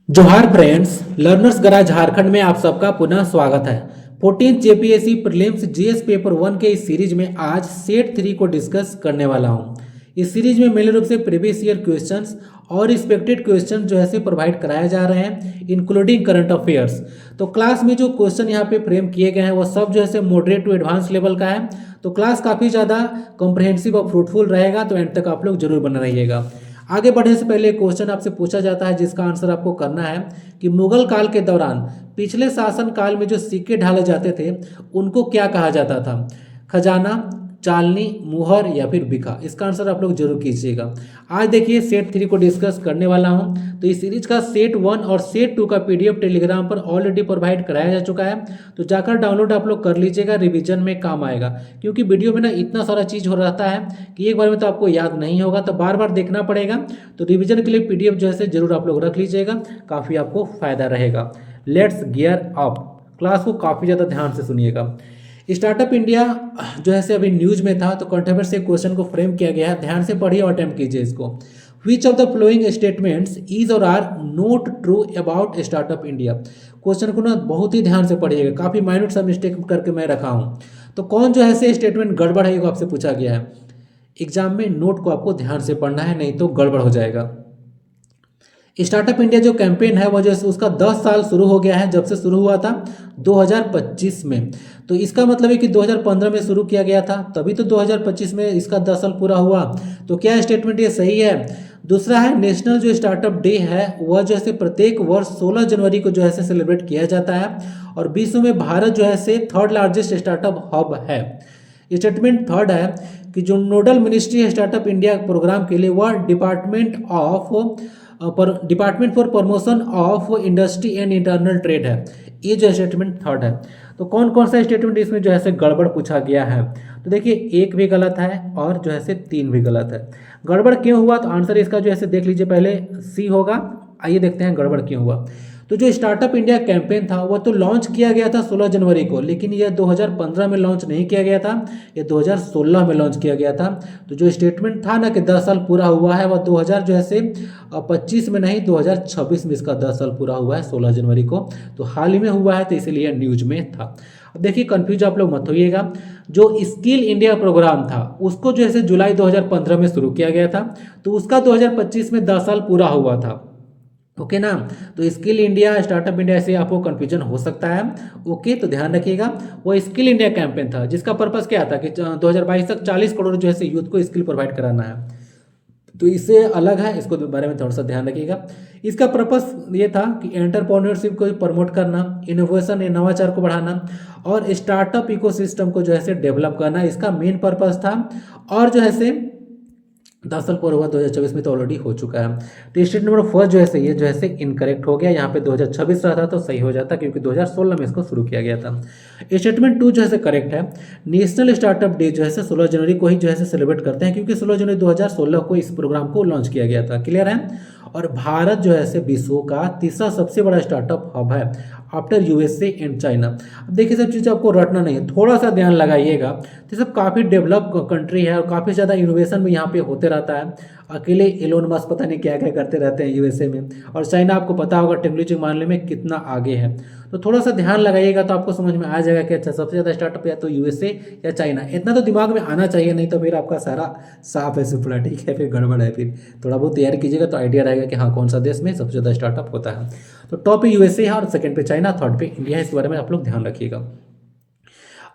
जोहार friends, learners garage Jharkhand में आप सबका पुनः स्वागत है। 14th JPSC prelims GS paper 1 के इस सीरीज में आज सेट 3 को डिस्कस करने वाला हूं। इस सीरीज में मेन रूप से प्रीवियस ईयर क्वेश्चंस और एक्सपेक्टेड क्वेश्चन जो है से प्रोवाइड कराए जा रहे हैं, इंक्लूडिंग करंट अफेयर्स। तो क्लास में जो क्वेश्चन यहाँ पे फ्रेम किए गए हैं वो सब जो है से मॉडरेट टू एडवांस लेवल का है। तो क्लास काफ़ी ज़्यादा कॉम्प्रहेंसिव और फ्रूटफुल रहेगा, तो एंड तक आप लोग जरूर बने रहिएगा। आगे बढ़ने से पहले क्वेश्चन आपसे पूछा जाता है जिसका आंसर आपको करना है कि मुगल काल के दौरान पिछले शासन काल में जो सिक्के ढाले जाते थे उनको क्या कहा जाता था? खजाना, चालनी, मुहर या फिर बिखा? इसका आंसर आप लोग जरूर कीजिएगा। आज देखिए सेट 3 को डिस्कस करने वाला हूं। तो इस सीरीज का सेट 1 और सेट 2 का पीडीएफ टेलीग्राम पर ऑलरेडी प्रोवाइड कराया जा चुका है, तो जाकर डाउनलोड आप लोग कर लीजिएगा, रिवीजन में काम आएगा। क्योंकि वीडियो में ना इतना सारा चीज़ हो रहता है कि एक बार में तो आपको याद नहीं होगा, तो बार बार देखना पड़ेगा। तो रिवीजन के लिए पीडीएफ जो है जरूर आप लोग रख लीजिएगा, काफ़ी आपको फायदा रहेगा। Let's gear up. क्लास को काफ़ी ज़्यादा ध्यान से सुनिएगा। स्टार्टअप इंडिया जो है से अभी न्यूज में था, तो कंट्रोवर्सी से क्वेश्चन को फ्रेम किया गया है, ध्यान से पढ़िए और अटेम्प्ट कीजिए इसको। Which of the following statements is or are not true about startup India? Question को ना बहुत ही ध्यान से पढ़िएगा, काफ़ी माइन्यूट सा मिस्टेक करके मैं रखा हूँ। तो कौन जो है से स्टेटमेंट गड़बड़ है, ये आपसे पूछा गया है। एग्जाम में नोट को आपको ध्यान से पढ़ना है, नहीं तो गड़बड़ हो जाएगा। स्टार्टअप इंडिया जो कैंपेन है वो जो उसका 10 साल शुरू हो गया है, जब से शुरू हुआ था 2025 में। तो इसका मतलब है कि 2015 में शुरू किया गया था, तभी तो 2025 में इसका 10 साल पूरा हुआ। तो क्या स्टेटमेंट ये सही है? दूसरा है, नेशनल जो स्टार्टअप डे है वह जो है प्रत्येक वर्ष 16 जनवरी को जो है सेलिब्रेट किया जाता है, और विश्व में भारत जो है से 3rd लार्जेस्ट स्टार्टअप हब है। स्टेटमेंट थर्ड है कि जो नोडल मिनिस्ट्री है स्टार्टअप इंडिया प्रोग्राम के लिए वह department for promotion of industry and internal trade है। ये जो स्टेटमेंट थर्ड है। तो कौन कौन सा स्टेटमेंट इसमें जो है से गड़बड़ पूछा गया है? तो देखिए, एक भी गलत है और जो है से 3 भी गलत है। गड़बड़ क्यों हुआ? तो आंसर इसका जो है से देख लीजिए, पहले सी होगा। आइए देखते हैं गड़बड़ क्यों हुआ। तो जो स्टार्टअप इंडिया कैंपेन था वह तो लॉन्च किया गया था 16 जनवरी को, लेकिन यह 2015 में लॉन्च नहीं किया गया था, यह 2016 में लॉन्च किया गया था। तो जो स्टेटमेंट था ना कि 10 साल पूरा हुआ है, वह 2000 जो है से 25 में नहीं 2026 में इसका 10 साल पूरा हुआ है, 16 जनवरी को। तो हाल ही में हुआ है, तो इसीलिए न्यूज में था। अब देखिए, कंफ्यूज आप लोग मत होइएगा। जो स्किल इंडिया प्रोग्राम था उसको जो है जुलाई 2015 में शुरू किया गया था, तो उसका 2025 में 10 साल पूरा हुआ था। ओके ना? तो स्किल इंडिया, स्टार्टअप इंडिया से आपको कंफ्यूजन हो सकता है। ओके, तो ध्यान रखिएगा। वो स्किल इंडिया कैंपेन था जिसका पर्पस क्या था कि 2022 तक 40 करोड़ जो है यूथ को स्किल प्रोवाइड कराना है। तो इससे अलग है, इसको बारे में थोड़ा सा ध्यान रखिएगा। इसका पर्पस ये था कि एंटरप्रेन्योरशिप को प्रमोट करना, इनोवेशन नवाचार को बढ़ाना और स्टार्टअप इकोसिस्टम को जो है डेवलप करना, इसका मेन पर्पस था। और जो है 10 साल पूरा हुआ 2024 में, तो ऑलरेडी हो चुका है। तो स्टेट नंबर फर्स्ट जो है ये जो है इनकरेक्ट हो गया। यहाँ पे 2026 रहता तो सही हो जाता, क्योंकि 2016 में इसको शुरू किया गया था। स्टेटमेंट 2 जो है करेक्ट है। नेशनल स्टार्टअप डे जो है 16 जनवरी को ही जो है सेलिब्रेट करते हैं, क्योंकि 16 जनवरी 2016 को इस प्रोग्राम को लॉन्च किया गया था। क्लियर है? और भारत जो है विश्व का तीसरा सबसे बड़ा स्टार्टअप हब है आफ्टर यूएसए एंड चाइना। अब देखिए, सब चीज़ आपको रटना नहीं है, थोड़ा सा ध्यान लगाइएगा। तो सब काफ़ी डेवलप कंट्री है और काफ़ी ज़्यादा इनोवेशन भी यहाँ पे होते रहता है। अकेले एलोन मस्क पता नहीं क्या क्या करते रहते हैं यूएसए में, और चाइना आपको पता होगा टेक्नोलॉजी के मामले में कितना आगे है। तो थोड़ा सा ध्यान लगाइएगा तो आपको समझ में आ जाएगा कि अच्छा, सबसे ज़्यादा स्टार्टअप या तो यूएसए या चाइना। इतना तो दिमाग में आना चाहिए, नहीं तो फिर आपका सारा साफ है सुफला, ठीक है, फिर गड़बड़ है। फिर थोड़ा बहुत तैयारी कीजिएगा तो आइडिया रहेगा कि हाँ, कौन सा देश में सबसे ज़्यादा स्टार्टअप होता है। तो टॉप पे यूएसए है और सेकंड पे चाइना, थर्ड पे इंडिया है। इस बारे में आप लोग ध्यान रखिएगा।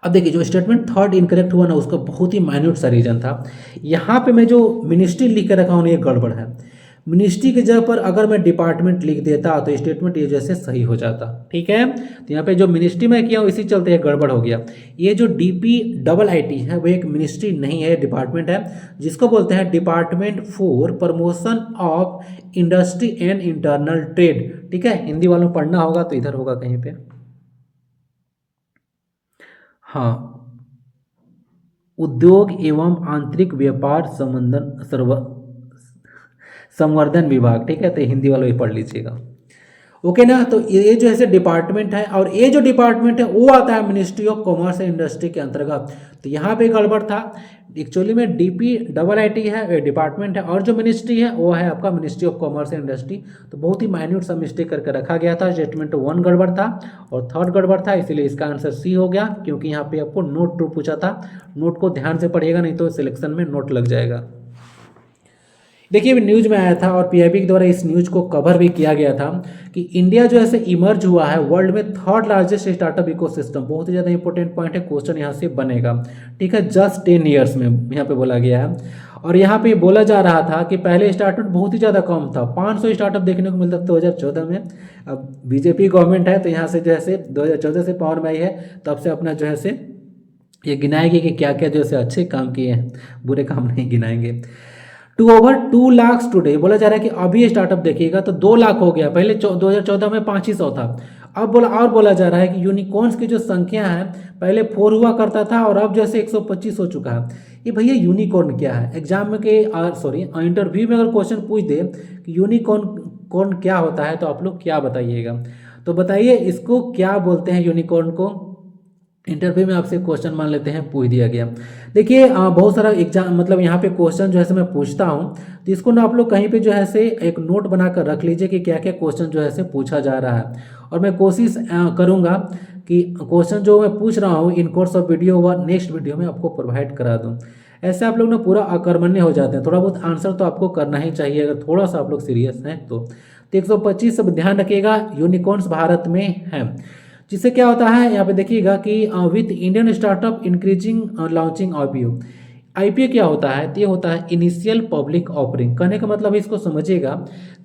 अब देखिए, जो स्टेटमेंट थर्ड इनकरेक्ट हुआ ना, उसका बहुत ही माइन्यूट सा रीजन था। यहाँ पे मैं जो मिनिस्ट्री लिख के रखा हूँ ये गड़बड़ है। मिनिस्ट्री की जगह पर अगर मैं डिपार्टमेंट लिख देता तो स्टेटमेंट ये जैसे सही हो जाता, ठीक है। तो यहाँ पे जो मिनिस्ट्री में किया हूँ इसी चलते ये गड़बड़ हो गया। ये जो DPIIT है वो एक मिनिस्ट्री नहीं है, डिपार्टमेंट है, जिसको बोलते हैं department for promotion of industry and internal trade, ठीक है। हिंदी वालों को पढ़ना होगा तो इधर होगा कहीं पे, हाँ, उद्योग एवं आंतरिक व्यापार संवर्धन विभाग, ठीक है। तो हिंदी वालों ही पढ़ लीजिएगा, ओके ना। तो ये जो है डिपार्टमेंट है, और ये जो डिपार्टमेंट है वो आता है ministry of commerce and industry के अंतर्गत। तो यहाँ पे गड़बड़ था, एक्चुअली में DPIIT है डिपार्टमेंट है, और जो मिनिस्ट्री है वो है आपका ministry of commerce and industry. तो बहुत ही माइन्यूट सा मिस्टेक करके रखा गया था, स्टेटमेंट 1 गड़बड़ था और 3rd गड़बड़ था, इसीलिए इसका आंसर सी हो गया, क्योंकि यहाँ पे आपको नोट ट्रू पूछा था। नोट को ध्यान से पढ़िएगा, नहीं तो सिलेक्शन में नोट लग जाएगा। देखिए अभी न्यूज में आया था और PIB के द्वारा इस न्यूज को कवर भी किया गया था कि इंडिया जो है इमर्ज हुआ है वर्ल्ड में 3rd लार्जेस्ट स्टार्टअप इकोसिस्टम। बहुत ही ज़्यादा इंपॉर्टेंट पॉइंट है, क्वेश्चन यहाँ से बनेगा, ठीक है। जस्ट 10 ईयर्स में यहाँ पे बोला गया है। और यहाँ पे बोला जा रहा था कि पहले स्टार्टअप बहुत ही ज़्यादा कम था, 500 स्टार्टअप देखने को मिलता था 2014 में। अब BJP गवर्नमेंट है तो यहाँ से जो है 2014 से पावर में आई है, तब से अपना जो है ये गिनाएगी कि क्या क्या जो है अच्छे काम किए हैं, बुरे काम नहीं गिनाएंगे। टू ओवर 2 लाख टुडे, बोला जा रहा है कि अभी स्टार्टअप देखिएगा तो 2 लाख हो गया, पहले 2014 में 500 था। अब बोला जा रहा है कि यूनिकॉर्न्स की जो संख्या है पहले 4 हुआ करता था और अब जैसे 125 हो चुका है। ये भैया यूनिकॉर्न क्या है, एग्जाम में के इंटरव्यू में अगर क्वेश्चन पूछ दे कि यूनिकॉर्न क्या होता है तो आप लोग क्या बताइएगा? तो बताइए इसको क्या बोलते हैं यूनिकॉर्न को। इंटरव्यू में आपसे क्वेश्चन मान लेते हैं पूछ दिया गया। देखिए बहुत सारा एग्जाम मतलब यहाँ पे क्वेश्चन जो है मैं पूछता हूँ, तो इसको ना आप लोग कहीं पे जो है एक नोट बनाकर रख लीजिए कि क्या क्या क्वेश्चन जो है पूछा जा रहा है। और मैं कोशिश करूँगा कि क्वेश्चन जो मैं पूछ रहा हूँ इन कोर्स ऑफ वीडियो व नेक्स्ट वीडियो में आपको प्रोवाइड करा दूँ। ऐसे आप लोग ना पूरा अकर्मण्य हो जाते हैं, थोड़ा बहुत आंसर तो आपको करना ही चाहिए अगर थोड़ा सा आप लोग सीरियस हैं तो। 125 सब ध्यान रखिएगा, यूनिकॉर्न्स भारत में है। जिससे क्या होता है यहाँ पे देखिएगा कि with Indian startup increasing launching IPO क्या होता है? तो ये होता है इनिशियल पब्लिक ऑफरिंग। कहने का मतलब इसको समझिएगा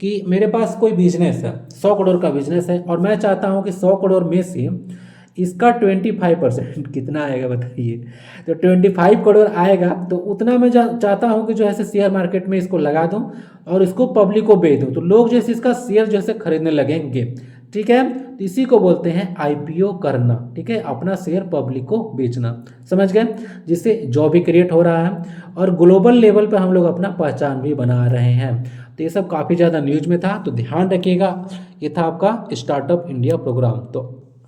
कि मेरे पास कोई बिजनेस है, 100 करोड़ का बिजनेस है और मैं चाहता हूँ कि 100 करोड़ में से इसका 25% कितना आएगा बताइए? तो 25 करोड़ आएगा तो उतना मैं चाहता हूँ कि जो है शेयर मार्केट में इसको लगा दूँ और इसको पब्लिक को बेच दूँ, तो लोग जैसे इसका शेयर जैसे खरीदने लगेंगे, ठीक है। तो इसी को बोलते हैं IPO करना, ठीक है, अपना शेयर पब्लिक को बेचना, समझ गए? जिससे जॉब भी क्रिएट हो रहा है और ग्लोबल लेवल पे हम लोग अपना पहचान भी बना रहे हैं। तो ये सब काफ़ी ज़्यादा न्यूज में था, तो ध्यान रखिएगा। ये था आपका स्टार्टअप इंडिया प्रोग्राम। तो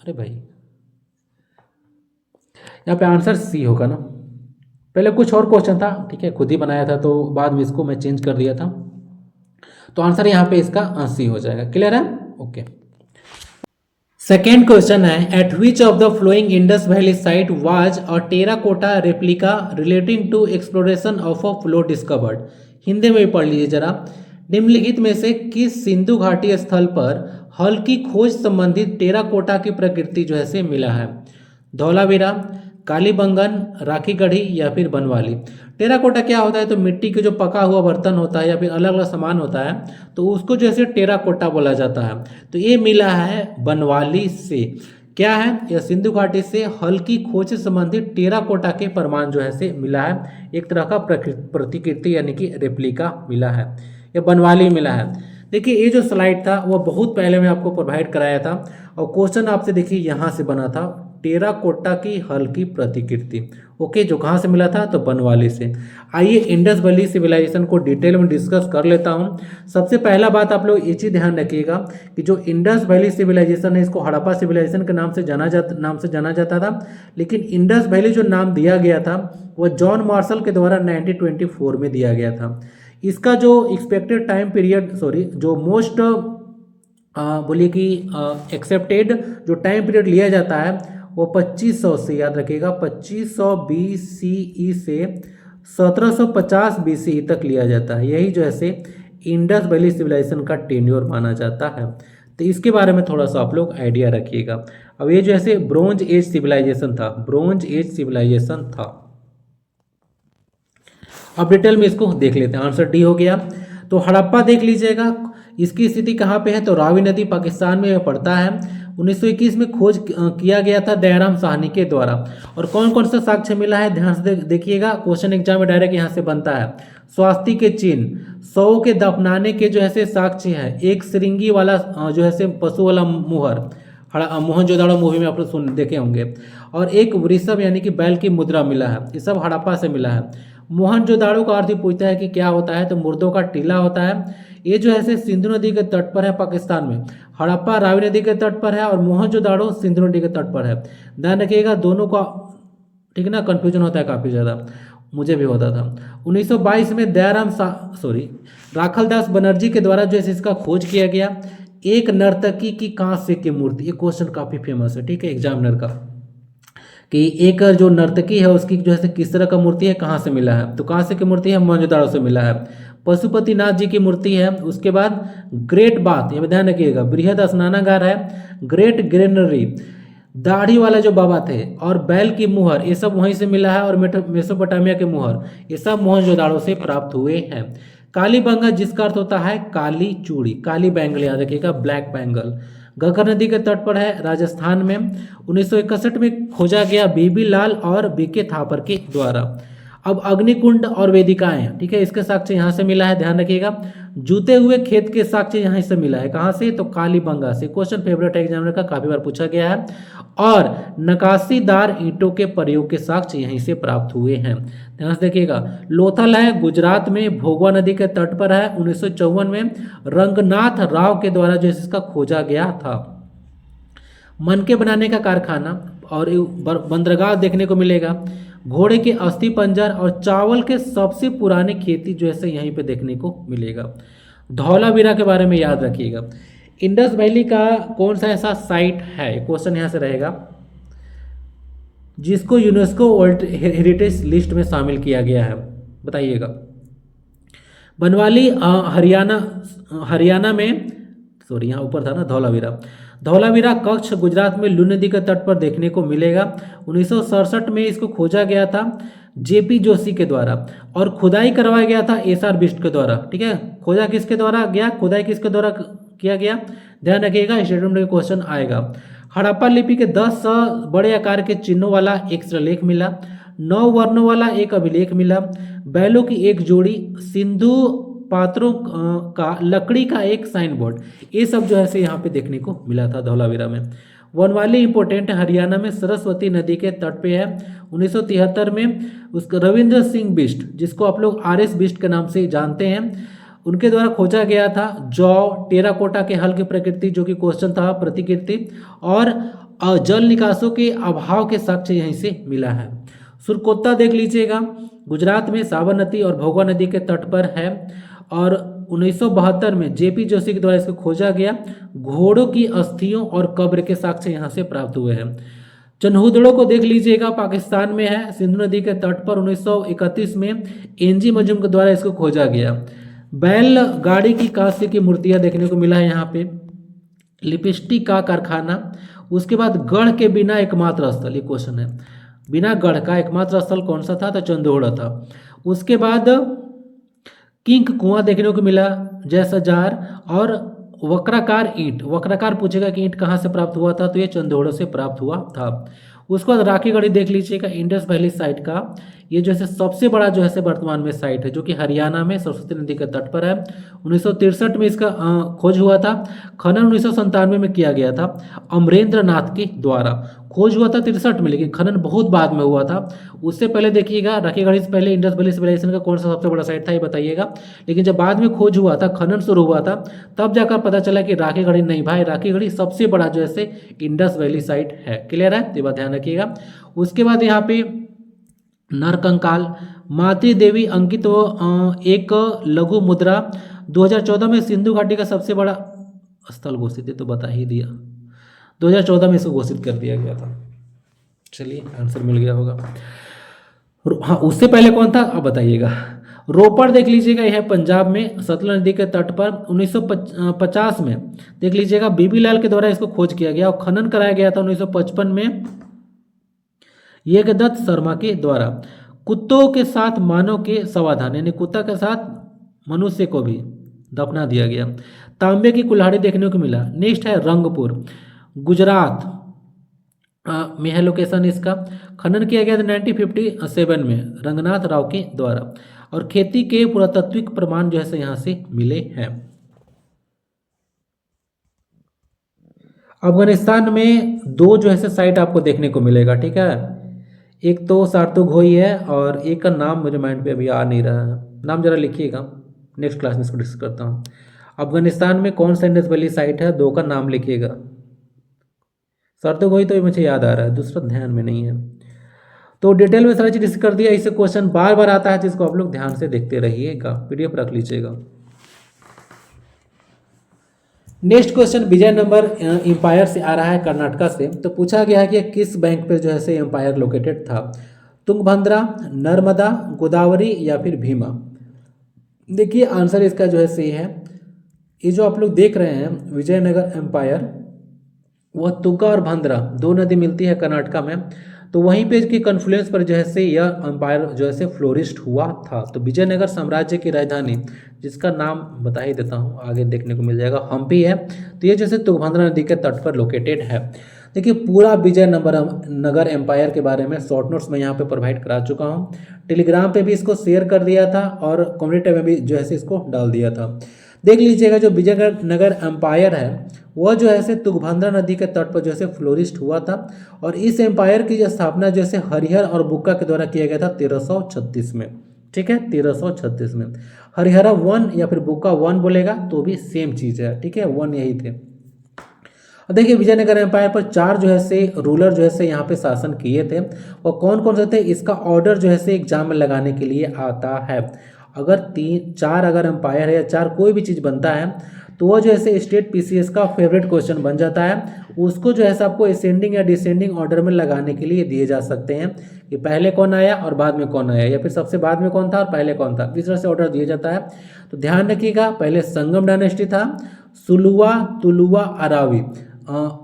अरे भाई यहाँ पे आंसर सी होगा ना, पहले कुछ और क्वेश्चन था, ठीक है, खुद ही बनाया था तो बाद में इसको मैं चेंज कर दिया था। तो आंसर यहाँ पे इसका सी हो जाएगा। क्लियर है? ओके। सेकेंड क्वेश्चन है, at which of the following Indus valley site was a terracotta replica relating to exploration of a plough discovered. Hindi में भी पढ़ लीजिए जरा। निम्नलिखित में से किस सिंधु घाटी स्थल पर हल की खोज संबंधित टेराकोटा की प्रकृति जो है से मिला है? धौलावीरा, कालीबंगन, राखी गढ़ी या फिर बनवाली। टेराकोटा क्या होता है? तो मिट्टी के जो पका हुआ बर्तन होता है या फिर अलग अलग सामान होता है तो उसको जैसे टेराकोटा बोला जाता है। तो ये मिला है बनवाली से। क्या है? यह सिंधु घाटी से हल की खोज से संबंधित टेराकोटा के प्रमाण जो है से मिला है, एक तरह का प्रतिकृति यानी कि रेप्लिका मिला है, यह बनवाली मिला है। देखिए ये जो स्लाइड था वो बहुत पहले मैं आपको प्रोवाइड कराया था और क्वेश्चन आपसे देखिए यहाँ से बना था, टेराकोटा की हल की प्रतिकृति। ओके, जो कहाँ से मिला था? तो बनवाली से। आइए इंडस वैली सिविलाइजेशन को डिटेल में डिस्कस कर लेता हूँ। सबसे पहला बात आप लोग ये चीज़ ध्यान रखिएगा कि जो इंडस वैली सिविलाइजेशन है इसको हड़प्पा सिविलाइजेशन के नाम से जाना जाता था, लेकिन इंडस वैली जो नाम दिया गया था वह जॉन मार्शल के द्वारा 1924 में दिया गया था। इसका जो एक्सपेक्टेड टाइम पीरियड जो मोस्ट बोलिए कि एक्सेप्टेड जो टाइम पीरियड लिया जाता है वो 2500 से, याद रखिएगा 2500 BCE से 1750 BCE तक लिया जाता है। यही जो है इंडस वैली सिविलाइजेशन का टेन्योर माना जाता है। तो इसके बारे में थोड़ा सा आप लोग आइडिया रखिएगा। अब ये जो है ब्रोंज एज सिविलाइजेशन था, ब्रोंज एज सिविलाइजेशन था। अब डिटेल में इसको देख लेते हैं। आंसर डी हो गया। तो हड़प्पा देख लीजिएगा, इसकी स्थिति कहाँ पे है? तो रावी नदी पाकिस्तान में पड़ता है। 1921 में खोज किया गया था दयाराम साहनी के द्वारा। और कौन कौन सा साक्ष्य मिला है ध्यान से देखिएगा, क्वेश्चन एग्जाम में डायरेक्ट यहाँ से बनता है। स्वास्ति के चिन्ह, 100 के दफनाने के जो है साक्ष्य है, एक श्रृंगी वाला जो है पशु वाला मुहर, मोहनजोदाड़ो मूवी में आप लोग देखे होंगे, और एक वृषभ यानी कि बैल की मुद्रा मिला है। ये सब हड़प्पा से मिला है। मोहनजोदाड़ो का अर्थ ही पूछता है कि क्या होता है? तो मुर्दों का टीला होता है। ये जो है सिंधु नदी के तट पर है पाकिस्तान में। हड़प्पा रावी नदी के तट पर है और मोहनजोदाड़ो सिंधु नदी के तट पर है। ध्यान रखिएगा दोनों का, ठीक है ना, कंफ्यूजन होता है काफ़ी ज़्यादा। मुझे भी होता था। 1922 में राखल दास बनर्जी के द्वारा जो है इसका खोज किया गया। एक नर्तकी की कांस्य की मूर्ति, ये क्वेश्चन काफ़ी फेमस है, ठीक है, एग्जामिनर का, कि एक जो नर्तकी है उसकी जो है किस तरह का मूर्ति है, कहाँ से मिला है, तो कहाँ से की मूर्ति है, मोहनजोदाड़ो से मिला है। पशुपतिनाथ जी की मूर्ति है। उसके बाद ग्रेट बाथ, ये ध्यान रखिएगा, बृहद स्नानागार है। ग्रेट ग्रेनरी, दाढ़ी वाला जो बाबा थे, और बैल की मुहर, ये सब वहीं से मिला है। और मेसोपोटामिया के मुहर, ये सब मोहनजोदाड़ो से प्राप्त हुए हैं। कालीबंगा, जिसका अर्थ होता है काली चूड़ी, काली बैंगल, याद रखिएगा, ब्लैक बैंगल, घग्गर नदी के तट पर है, राजस्थान में। 1961 में खोजा गया बीबी लाल और बीके थापर के द्वारा। अब अग्निकुंड और वेदिकाएं, ठीक है, इसके साक्ष्य यहाँ से मिला है, ध्यान रखिएगा। जूते हुए खेत के साक्ष्य यहाँ से मिला है, कहाँ से, तो कालीबंगा से। क्वेश्चन फेवरेट एग्जामिनर का, काफी बार पूछा गया है। और नकाशीदार ईंटों के प्रयोग के साक्ष्य यहीं से प्राप्त हुए हैं, ध्यान से देखिएगा। लोथल है गुजरात में, भोगवा नदी के तट पर है। 1954 में रंगनाथ राव के द्वारा जो है इसका खोजा गया था। मनके बनाने का कारखाना और बंदरगाह देखने को मिलेगा। घोड़े के अस्थि पंजर और चावल के सबसे पुराने खेती जो है यहीं पे देखने को मिलेगा। धौलावीरा के बारे में याद रखिएगा। इंडस वैली का कौन सा ऐसा साइट है, क्वेश्चन यहाँ से रहेगा, जिसको यूनेस्को वर्ल्ड हेरिटेज लिस्ट में शामिल किया गया है, बताइएगा। बनवाली हरियाणा में, यहाँ ऊपर था ना धौलावीरा। धौलावीरा कच्छ गुजरात में लू नदी के तट पर देखने को मिलेगा। 1967 में इसको खोजा गया था जेपी जोशी के द्वारा, और खुदाई करवाया गया था एसआर बिष्ट के द्वारा, ठीक है। खोजा किसके द्वारा गया, खुदाई किसके द्वारा किया गया, ध्यान रखिएगा, स्टेटमेंट में क्वेश्चन आएगा। हड़प्पा लिपि के 10 बड़े आकार के चिन्हों वाला एक शिलालेख मिला। 9 वर्णों वाला एक अभिलेख मिला। बैलों की एक जोड़ी, सिंधु पात्रों का लकड़ी का एक साइन बोर्ड, ये सब जो है यहाँ पे देखने को मिला था धौलावीरा में। वनवाली इंपोर्टेंट है, हरियाणा में, सरस्वती नदी के तट पे है। 1973 में उसका रविंद्र सिंह बिष्ट, जिसको आप लोग RS बिष्ट के नाम से जानते हैं, उनके द्वारा खोजा गया था। जौ, टेराकोटा के हल की प्रकृति, जो कि क्वेश्चन था, प्रतिकृति, और जल निकासों के अभाव के साक्ष्य यहीं से मिला है। सुरकोत्ता देख लीजिएगा, गुजरात में साबरमती और भोगवा नदी के तट पर है। और 1972 में जेपी जोशी के द्वारा इसको खोजा गया। घोड़ों की अस्थियों और कब्र के साक्ष्य यहाँ से प्राप्त हुए हैं। चन्हुदड़ो को देख लीजिएगा, पाकिस्तान में है, सिंधु नदी के तट पर। 1931 में एनजी मजूम के द्वारा इसको खोजा गया। बैल गाड़ी की कांस्य की मूर्तियां देखने को मिला है यहाँ पे। लिपस्टिक का कारखाना। उसके बाद गढ़ के बिना एकमात्र स्थल, ये क्वेश्चन है, बिना गढ़ का एकमात्र स्थल कौन सा था, तो चंदोड़ था। उसके बाद किंक कुआं देखने को मिला, जयसजार, और वक्राकार ईंट। वक्राकार पूछेगा कि ईंट कहाँ से प्राप्त हुआ था, तो ये चंदोड़ से प्राप्त हुआ था। उसके बाद राखी गढ़ी देख लीजिएगा, इंडस वैली साइट का, ये जो है सबसे बड़ा जो है वर्तमान में साइट है, जो कि हरियाणा में सरस्वती नदी के तट पर है। 1963 में इसका खोज हुआ था। खनन 1997 में किया गया था अमरेंद्र नाथ के द्वारा। खोज हुआ था 63 में, लेकिन खनन बहुत बाद में हुआ था। उससे पहले देखिएगा, राखी गढ़ी से पहले इंडस वैली सिविलाइजेशन का कौन सा सबसे बड़ा साइट था, ये बताइएगा। लेकिन जब बाद में खोज हुआ था, खनन शुरू हुआ था, तब जाकर पता चला कि राखी गढ़ी नहीं भाई, राखी गढ़ी सबसे बड़ा जो है इंडस वैली साइट है। क्लियर है, ये बात ध्यान रखिएगा। उसके बाद यहाँ पे नरकंकाल, मातृ देवी अंकित एक लघु मुद्रा। 2014 में सिंधु घाटी का सबसे बड़ा स्थल घोषित है, तो बता ही दिया, 2014 में इसको घोषित कर दिया गया था। चलिए आंसर मिल गया होगा। हाँ, उससे पहले कौन था, अब बताइएगा। रोपड़ देख लीजिएगा, यह है पंजाब में, सतलज नदी के तट पर। 1950 में देख लीजिएगा, बीबी लाल के द्वारा इसको खोज किया गया और खनन कराया गया था 1955 में यज्ञदत्त शर्मा के द्वारा। कुत्तों के साथ मानव के समाधान, यानी कुत्ता के साथ मनुष्य को भी दफना दिया गया। तांबे की कुल्हाड़ी देखने को मिला। नेक्स्ट है रंगपुर, गुजरात में है लोकेशन इसका। खनन किया गया था 1957 में रंगनाथ राव के द्वारा, और खेती के पुरातात्विक प्रमाण जो है यहाँ से मिले हैं। अफगानिस्तान में 2 जो है साइट आपको देखने को मिलेगा, ठीक है। एक तो सार्तोघोई है, और एक का नाम मुझे माइंड पे अभी आ नहीं रहा है, नाम जरा लिखिएगा, नेक्स्ट क्लास में इसको डिस्कस करता हूँ। अफगानिस्तान में कौन सा इंडस वैली साइट है, 2 का नाम लिखिएगा। सार्तोघोई तो ये मुझे याद आ रहा है, दूसरा ध्यान में नहीं है। तो डिटेल में सारी चीज डिस्कस कर दिया। इससे क्वेश्चन बार बार आता है, जिसको आप लोग ध्यान से देखते रहिएगा, पीडीएफ रख लीजिएगा। नेक्स्ट क्वेश्चन विजयनगर एम्पायर से आ रहा है, कर्नाटका से। तो पूछा गया है कि किस बैंक पे जो है से एम्पायर लोकेटेड था, तुंगभद्रा, नर्मदा, गोदावरी या फिर भीमा। देखिए आंसर इसका जो है सही है। ये जो आप लोग देख रहे हैं विजयनगर एम्पायर, वह तुंगा और भद्रा दो नदी मिलती है कर्नाटका में, तो वहीं पे इसकी कन्फ्लुएंस पर जो है से यह एम्पायर जो है से फ्लोरिस्ट हुआ था। तो विजयनगर साम्राज्य की राजधानी, जिसका नाम बता ही देता हूँ, आगे देखने को मिल जाएगा, हम्पी है। तो ये जैसे तुंगभद्रा नदी के तट पर लोकेटेड है। देखिए पूरा विजयनगर एम्पायर के बारे में शॉर्ट नोट्स मैं यहाँ पे प्रोवाइड करा चुका हूँ, टेलीग्राम पे भी इसको शेयर कर दिया था और कम्युनिटी में भी जो है इसको डाल दिया था। देख लीजिएगा जो विजयनगर एम्पायर है वह जो है तुंगभद्रा नदी के तट पर जो है फ्लोरिस्ट हुआ था। और इस एम्पायर की जो स्थापना जो है हरिहर और बुक्का के द्वारा किया गया था 1336 में। ठीक है, 1336 में। हरिहरा 1 या फिर बुक्का 1 बोलेगा तो भी सेम चीज़ है। ठीक है, 1 यही थे। देखिए विजयनगर एम्पायर पर 4 जो है से रूलर जो है से यहाँ पे शासन किए थे। और कौन कौन से थे, इसका ऑर्डर जो है से एग्जाम में लगाने के लिए आता है। अगर 3-4 अगर एम्पायर है या 4 कोई भी चीज़ बनता है तो वह जो है स्टेट पीसीएस का फेवरेट क्वेश्चन बन जाता है। उसको जो है आपको असेंडिंग या डिसेंडिंग ऑर्डर में लगाने के लिए दिए जा सकते हैं कि पहले कौन आया और बाद में कौन आया, या फिर सबसे बाद में कौन था और पहले कौन था, इस तरह से ऑर्डर दिया जाता है। तो ध्यान रखिएगा, पहले संगम डायनेस्टी था, सुलुवा, तुलुवा,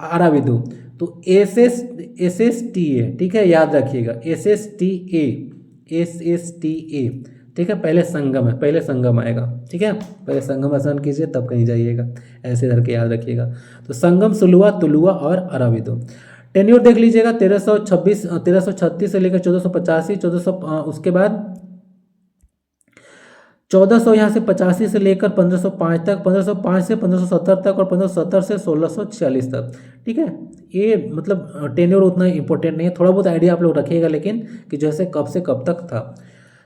अराविदु। तो एस टी ए, ठीक है, याद रखिएगा, एस एस टी ए, ठीक है। पहले संगम है, पहले संगम आएगा। ठीक है, पहले संगम आसान कीजिए तब कहीं जाइएगा, ऐसे करके याद रखिएगा। तो संगम, सुलुवा, तुलुवा और अराविदो। टेन्योर देख लीजिएगा 1336 से लेकर 1485, 1400 उसके बाद 1400 यहाँ से 85 से लेकर 1505 तक, 1505 से 1570 तक और 1570 से 1646 तक। ठीक है, ये मतलब टेन्योर उतना इंपॉर्टेंट नहीं है, थोड़ा बहुत आइडिया आप लोग रखिएगा लेकिन कि जैसे कब से कब तक था।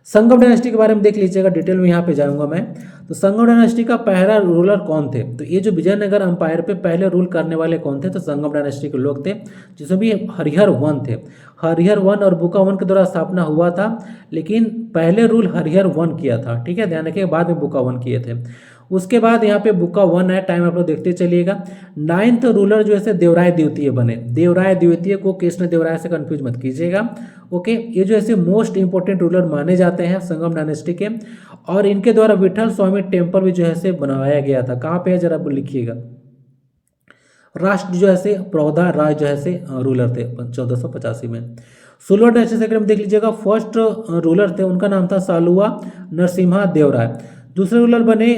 संगम डायनेस्टी के बारे में देख लीजिएगा, डिटेल में यहाँ पे जाऊंगा मैं। तो संगम डायनेस्टी का पहला रूलर कौन थे, तो ये जो विजयनगर एम्पायर पे पहले रूल करने वाले कौन थे, तो संगम डायनेस्टी के लोग थे, जिसमें भी हरिहर 1 थे। हरिहर 1 और बुक्का 1 के द्वारा स्थापना हुआ था, लेकिन पहले रूल हरिहर 1 किया था। ठीक है, ध्यान रखिए, बाद में बुक्का 1 किए थे। उसके बाद यहाँ पे बुक्का 1 है, टाइम आप लोग देखते चलिएगा। 9th रूलर जो है देवराय द्वितीय बने। देवराय द्वितीय को कृष्ण देवराय से कंफ्यूज मत कीजिएगा। ओके, ये जो है मोस्ट इंपोर्टेंट रूलर माने जाते हैं संगम डायनेस्टी के। और इनके द्वारा विठल स्वामी टेम्पल भी जो है बनवाया गया था। कहाँ पे है जरा लिखिएगा। राष्ट्र जो है प्रौधा राय जो है रूलर थे 1485 में। सुलवा डायनेस्टी से देख लीजिएगा, फर्स्ट रूलर थे, उनका नाम था सालुआ नरसिम्हा देवराय। दूसरे रूलर बने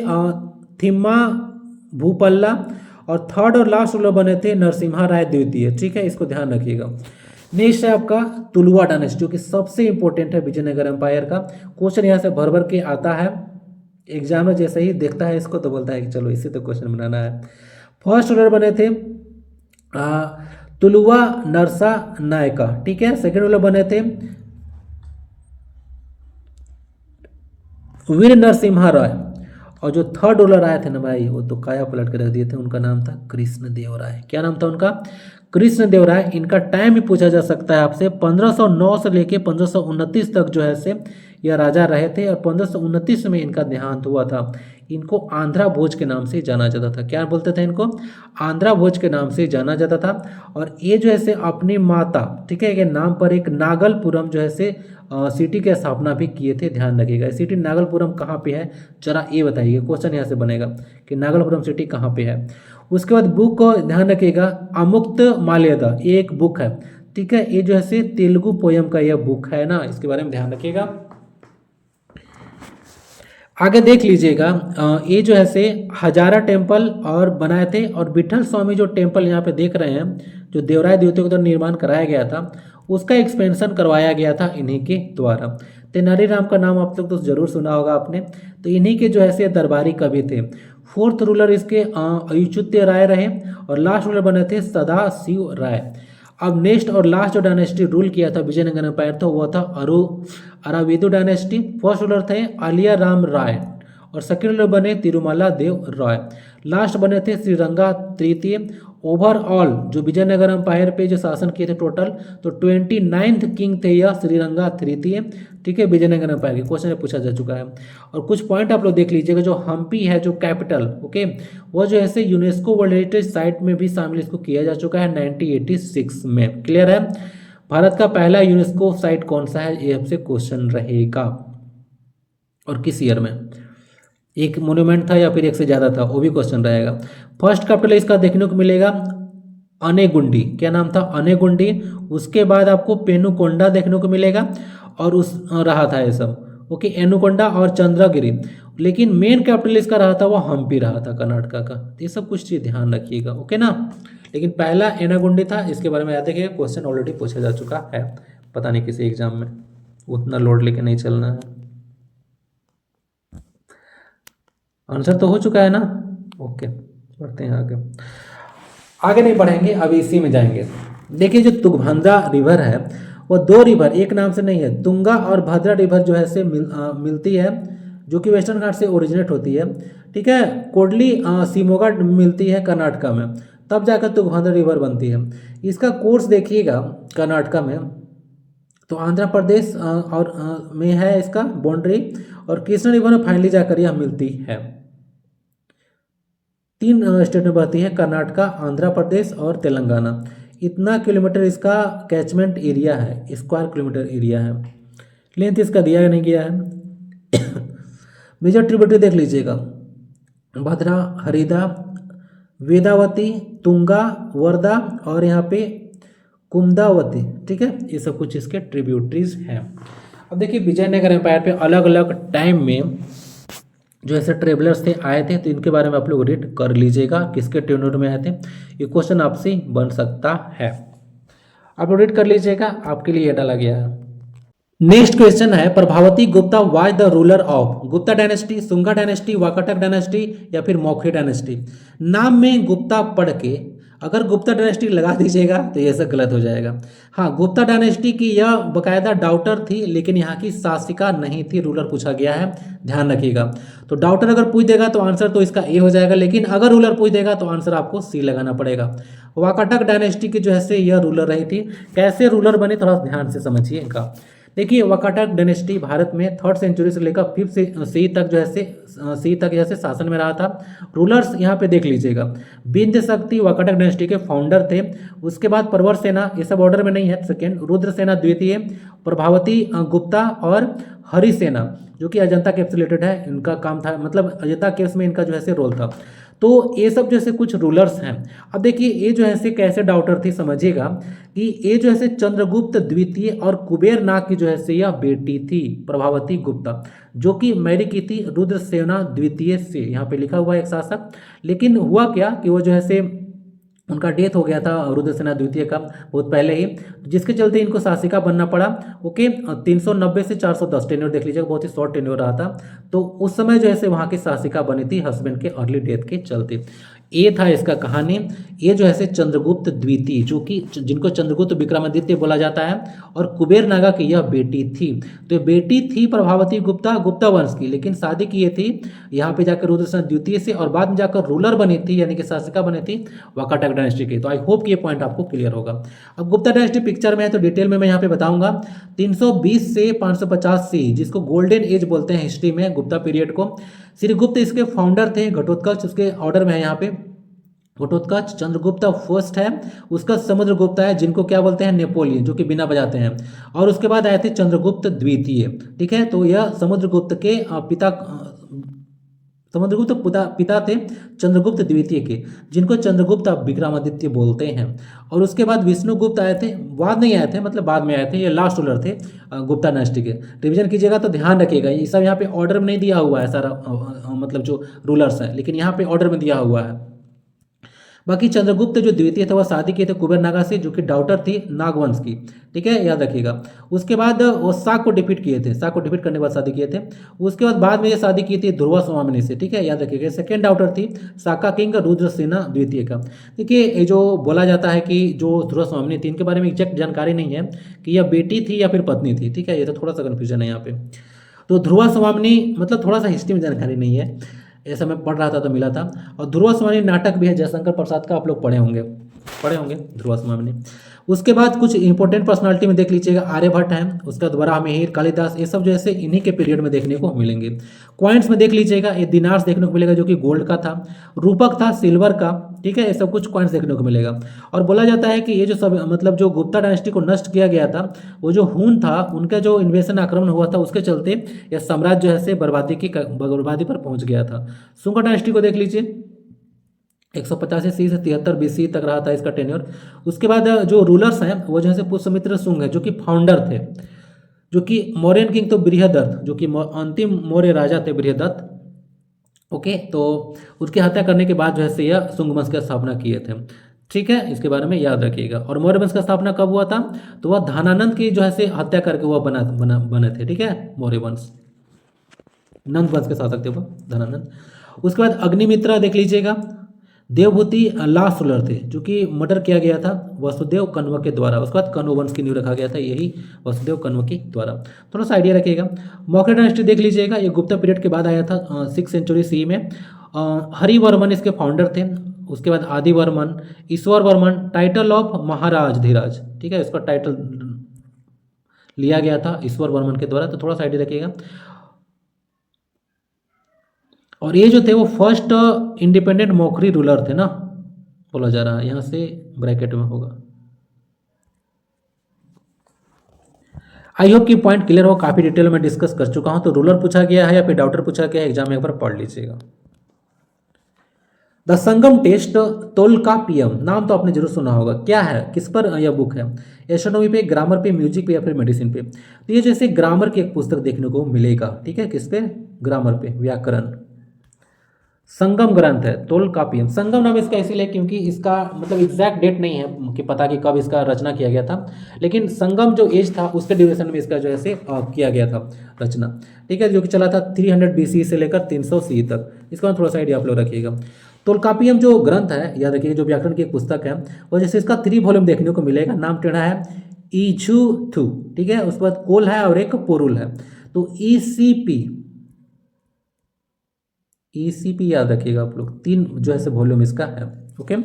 थिम्मा भूपल्ला, और थर्ड और लास्ट रूलर बने थे नरसिम्हा राय द्वितीय। ठीक है, इसको ध्यान रखिएगा। नेक्स्ट है आपका तुलुवा डायनेस्टी, जो कि सबसे इंपॉर्टेंट है विजयनगर एम्पायर का। क्वेश्चन यहाँ से भर भर के आता है, एग्जाम में जैसे ही देखता है इसको तो बोलता है कि चलो इसी तो क्वेश्चन बनाना है। फर्स्ट रूलर बने थे तुलुवा नरसा नायका। ठीक है, सेकेंड रूलर बने थे वीर नरसिम्हा राय, और जो थर्ड रूलर आए थे ना भाई, वो तो काया पलट के रख दिए थे, उनका नाम था कृष्ण देव राय। क्या नाम था उनका, कृष्ण देव राय। इनका टाइम भी पूछा जा सकता है आपसे, 1509 से लेके 1529 तक जो है से यह राजा रहे थे, और 1529 में इनका देहांत हुआ था। इनको आंध्रा भोज के नाम से जाना जाता था। क्या बोलते थे इनको, आंध्रा भोज के नाम से जाना जाता था। और ये जो है से अपनी माता, ठीक है, के नाम पर एक नागलपुरम जो है से सिटी की स्थापना भी किए थे। ध्यान रखिएगा, सिटी नागलपुरम कहाँ पे है जरा ये बताइए, क्वेश्चन यहाँ से बनेगा कि नागलपुरम सिटी कहाँ पे है। उसके बाद बुक को ध्यान रखिएगा, अमुक्त माल्यदा, ये एक बुक है। ठीक है, ये जो है तेलुगु पोयम का यह बुक है ना, इसके बारे में ध्यान रखिएगा। आगे देख लीजिएगा, ये जो है हजारा टेम्पल और बनाए थे, और विठल स्वामी जो टेम्पल यहाँ पे देख रहे हैं, जो देवराय द्वितीय के द्वारा निर्माण कराया गया था, उसका एक्सपेंशन करवाया गया था इन्हीं के द्वारा। तेनाली राम का नाम आप लोग तो जरूर सुना होगा आपने, तो इन्हीं के जो है दरबारी कवि थे। फोर्थ रूलर इसके अच्युत्य राय रहे, और लास्ट रूलर बने थे सदा शिव राय। अब नेक्स्ट और लास्ट जो डायनेस्टी रूल किया था विजयनगर एम्पायर, तो वह था अराविदु डायनेस्टी। फर्स्ट रूलर थे आलिया राम राय, और सेकेंड रूलर बने तिरुमला देव राय। लास्ट बने थे श्रीरंगा तृतीय, ओवरऑल जो विजयनगर एम्पायर पे जो शासन किए थे टोटल, तो 29th किंग थे यह श्रीरंगा तृतीय। ठीक है, विजयनगर एम्पायर के क्वेश्चन में पूछा जा चुका है। और कुछ पॉइंट आप लोग देख लीजिएगा, जो हम्पी है जो कैपिटल, ओके, वो जो है यूनेस्को वर्ल्ड हेरिटेज साइट में भी शामिल इसको किया जा चुका है 1986 में। क्लियर है। भारत का पहला यूनेस्को साइट कौन सा है, ये आपसे क्वेश्चन रहेगा। और किस ईयर में, एक मोन्यूमेंट था या फिर एक से ज़्यादा था, वो भी क्वेश्चन रहेगा। फर्स्ट कैपिटल इसका देखने को मिलेगा अनेगुंडी, क्या नाम था, अनेगुंडी। उसके बाद आपको पेनुकोंडा देखने को मिलेगा, और उस रहा था ये सब, ओके, एनुकोंडा और चंद्रगिरी। लेकिन मेन कैपिटल इसका रहा था वो हम्पी रहा था कर्नाटका का। ये सब कुछ चीज़ ध्यान रखिएगा, ओके ना। लेकिन पहला एनागुंडी था, इसके बारे में याद रखिएगा, क्वेश्चन ऑलरेडी पूछा जा चुका है, पता नहीं किसी एग्जाम में, उतना लोड लेके नहीं चलना है। आंसर तो हो चुका है ना, ओके, बढ़ते हैं आगे। आगे नहीं बढ़ेंगे, अभी इसी में जाएंगे। देखिए जो तुंगभद्रा रिवर है, वो दो रिवर एक नाम से नहीं है, तुंगा और भद्रा रिवर जो है से मिलती है, जो कि वेस्टर्न घाट से ओरिजिनेट होती है। ठीक है, कोडली शिमोगा मिलती है कर्नाटका में, तब जाकर तुंगभद्रा रिवर बनती है। इसका कोर्स देखिएगा कर्नाटका में, तो आंध्र प्रदेश और में है इसका बाउंड्री, और कृष्णा रिवर में फाइनली जाकर यह मिलती है। 3 स्टेट में बहती है, कर्नाटका, आंध्र प्रदेश और तेलंगाना। इतना किलोमीटर इसका कैचमेंट एरिया है, स्क्वायर किलोमीटर एरिया है। लेंथ इसका दिया नहीं गया है। मेजर ट्रिब्यूटरी देख लीजिएगा, भद्रा, हरिदा, वेदावती, तुंगा, वर्धा और यहाँ पे कुमदावती। ठीक है, ये सब कुछ इसके ट्रिब्यूटरीज हैं। अब देखिए विजयनगर एम्पायर पे अलग अलग टाइम में जो ऐसे ट्रेवलर्स थे आए थे, तो इनके बारे में आप लोग रीड कर लीजिएगा, किसके टेन्योर में आए थे। ये क्वेश्चन आपसे बन सकता है, आप लोग रीड कर लीजिएगा, आपके लिए ये डाला गया है। नेक्स्ट क्वेश्चन है, Prabhavati Gupta was the ruler of Gupta dynasty, Sunga dynasty, Vakataka dynasty या फिर मौखी डायनेस्टी। नाम में गुप्ता पढ़ के अगर गुप्ता डायनेस्टी लगा दीजिएगा तो ये सब गलत हो जाएगा। हाँ, गुप्ता डायनेस्टी की यह बकायदा डाउटर थी, लेकिन यहाँ की शासिका नहीं थी, रूलर पूछा गया है, ध्यान रखिएगा। तो डाउटर अगर पूछ देगा तो आंसर तो इसका ए हो जाएगा, लेकिन अगर रूलर पूछ देगा तो आंसर आपको सी लगाना पड़ेगा। वाकाटक डायनेस्टी की जो है से यह रूलर रही थी। कैसे रूलर बने थोड़ा ध्यान से समझिएगा। देखिए वाकाटक डायनेस्टी भारत में 3rd सेंचुरी से लेकर 5th सी तक जो है से सी तक जैसे शासन में रहा था। रूलर्स यहाँ पे देख लीजिएगा, विंध्य शक्ति वाकाटक डायनेस्टी के फाउंडर थे। उसके बाद प्रवर सेना, ये सब ऑर्डर में नहीं है, सेकेंड, रुद्र सेना द्वितीय, प्रभावती गुप्ता और हरि सेना जो कि अजंता केव्स से रिलेटेड है, इनका काम था, मतलब अजंता केव्स में इनका जो है से रोल था। तो ये सब जैसे कुछ रूलर्स हैं। अब देखिए ये जो है से कैसे डाउटर थी, समझिएगा कि ये जो है से चंद्रगुप्त द्वितीय और कुबेर नाग की जो है से यह बेटी थी प्रभावती गुप्ता, जो कि मैरी की थी रुद्रसेना द्वितीय से, यहाँ पे लिखा हुआ है एक शासक। लेकिन हुआ क्या कि वो जो है से उनका डेथ हो गया था रुद्रसेना द्वितीय का बहुत पहले ही, जिसके चलते इनको शासिका बनना पड़ा। ओके, 390 से 410 टेन्योर देख लीजिएगा, बहुत ही शॉर्ट टेन्योर रहा था। तो उस समय जो है से वहाँ की शासिका बनी थी हस्बैंड के अर्ली डेथ के चलते। ये था इसका कहानी। ये जो है से चंद्रगुप्त द्वितीय, जो कि जिनको चंद्रगुप्त विक्रमादित्य बोला जाता है, और कुबेर नागा की यह बेटी थी। तो ये बेटी थी प्रभावती गुप्ता, गुप्ता वंश की, लेकिन शादी की ये थी यहाँ पे जाकर रुद्रसेना द्वितीय से, और बाद में जाकर रूलर बनी थी, यानी कि शासिका बनी थी वाकाटक डायनेस्टी की। तो आई होप कि ये पॉइंट आपको क्लियर होगा। अब गुप्ता डायनेस्टी पिक्चर में है तो डिटेल में मैं यहाँ पे बताऊंगा। 320 से 550 सी, जिसको गोल्डन एज बोलते हैं हिस्ट्री में गुप्ता पीरियड को। श्री गुप्त इसके फाउंडर थे। घटोत्कच उसके ऑर्डर में है यहाँ पे, घटोत्कच, चंद्रगुप्ता फर्स्ट है, उसका समुद्रगुप्ता है, जिनको क्या बोलते हैं नेपोलियन, जो कि बिना बजाते हैं। और उसके बाद आए थे चंद्रगुप्त द्वितीय। ठीक है, तो यह समुद्रगुप्त के पिता, समुद्रगुप्त पिता थे चंद्रगुप्त द्वितीय के, जिनको चंद्रगुप्त विक्रमादित्य बोलते हैं। और उसके बाद विष्णुगुप्त आए थे, बाद नहीं आए थे, मतलब बाद में आए थे, ये लास्ट रूलर थे गुप्ता डायनेस्टी के। रिवीजन कीजिएगा तो ध्यान रखिएगा, ये सब यहाँ पे ऑर्डर में नहीं दिया हुआ है सारा, मतलब जो रूलर्स है, लेकिन यहाँ पे ऑर्डर में दिया हुआ है। बाकी चंद्रगुप्त जो द्वितीय थे वह शादी किए थे कुबेर नागा से, जो कि डॉटर थी नागवंश की। ठीक है, याद रखिएगा। उसके बाद वो शाक को डिफीट किए थे, शाक को डिफीट करने के बाद शादी किए थे। उसके बाद में ये शादी की थी ध्रुवा स्वामिनी से। ठीक है, याद रखिएगा। सेकेंड डॉटर थी शाका किंग रुद्रसेना द्वितीय का। देखिए ये जो बोला जाता है कि जो ध्रुवा स्वामिनी थी, इनके बारे में एग्जैक्ट जानकारी नहीं है कि यह बेटी थी या फिर पत्नी थी। ठीक है, ये तो थोड़ा सा कन्फ्यूजन है यहाँ पे। तो ध्रुवा स्वामिनी मतलब थोड़ा सा हिस्ट्री में जानकारी नहीं है, ऐसा मैं पढ़ रहा था तो मिला था। और ध्रुवस्वामी नाटक भी है जयशंकर प्रसाद का, आप लोग पढ़े होंगे ध्रुवस्वामी। उसके बाद कुछ इंपॉर्टेंट पर्सनालिटी में देख लीजिएगा, आर्यभट्ट हैं, उसके बाद वराह मिहिर, कालिदास, ये सब जो है इन्हीं के पीरियड में देखने को मिलेंगे। कॉइन्स में देख लीजिएगा, ये दिनार्स देखने को मिलेगा जो कि गोल्ड का था, रूपक था सिल्वर का, ठीक है, ये सब कुछ कॉइन्स देखने को मिलेगा। और बोला जाता है कि ये जो सब मतलब जो गुप्ता डायनेस्टी को नष्ट किया गया था, वो जो हून था उनका जो इन्वेशन आक्रमण हुआ था उसके चलते यह साम्राज्य जो है बर्बादी पर पहुंच गया था। शुंग डायनेस्टी को देख लीजिए, 185 सी से 73 बीसी तक रहा था इसका टेन्योर। उसके बाद जो रूलर्स हैं वो जो है पुष्यमित्र शुंग है जो कि फाउंडर थे, जो कि मौर्यन किंग तो बृहदत्त जो कि अंतिम मौर्य राजा थे बृहदत्त। ओके, तो उसकी हत्या करने के बाद जो है यह शुंग वंश की स्थापना किए थे। ठीक है, इसके बारे में याद रखिएगा। और मौर्य वंश का स्थापना कब हुआ था, तो वह धनानंद की जो है हत्या करके वह बने थे। ठीक है, मौर्य वंश, नंद वंश के शासक थे वो धनानंद। उसके बाद अग्निमित्रा देख लीजिएगा, देवभूति लास्ट रूलर थे जो कि मर्डर किया गया था वसुदेव कण्व के द्वारा। उसके बाद कण्व वंश की नींव रखा गया था यही वसुदेव कण्व के द्वारा। थोड़ा सा आइडिया रखिएगा। मौर्य डायनेस्टी देख लीजिएगा, ये गुप्ता पीरियड के बाद आया था 6th सेंचुरी सी में। हरिवर्मन इसके फाउंडर थे। उसके बाद आदिवर्मन, ईश्वर वर्मन, टाइटल ऑफ महाराज धीराज, ठीक है, इसका टाइटल लिया गया था ईश्वर वर्मन के द्वारा। तो थोड़ा सा आइडिया रखिएगा। और ये जो थे वो फर्स्ट इंडिपेंडेंट मौखरी रूलर थे ना, बोला जा रहा है, यहाँ से ब्रैकेट में होगा। आई होप कि पॉइंट क्लियर हो, काफ़ी डिटेल में डिस्कस कर चुका हूँ। तो रूलर पूछा गया है या फिर डाउटर पूछा गया है, एग्जाम में एक बार पढ़ लीजिएगा। द संगम टेस्ट तोल्कापियम, नाम तो आपने जरूर सुना होगा। क्या है, किस पर यह बुक है, एस्ट्रोनॉमी पे, ग्रामर पे, म्यूजिक पे या फिर मेडिसिन पे। तो ये जैसे ग्रामर की एक पुस्तक देखने को मिलेगा। ठीक है, किस पे, ग्रामर पे, व्याकरण। संगम ग्रंथ है तोल्कापियम। संगम नाम इसका इसीलिए क्योंकि इसका मतलब एग्जैक्ट डेट नहीं है कि पता कि कब इसका रचना किया गया था, लेकिन संगम जो एज था उसके ड्यूरेशन में इसका जो है किया गया था रचना। ठीक है, जो कि चला था 300 BC से लेकर 300 CE तक। इसका थोड़ा सा आइडिया आप लोग रखिएगा। तोल्कापियम जो ग्रंथ है, याद रखिएगा, जो व्याकरण की एक पुस्तक है, वो जैसे इसका 3 वॉल्यूम देखने को मिलेगा। नाम टेढ़ा है ईझुथु, ठीक है, उसके बाद कोल है और एक पोरुल है। तो ECP याद रखिएगा आप लोग, 3 जो है वॉल्यूम इसका है। ओके,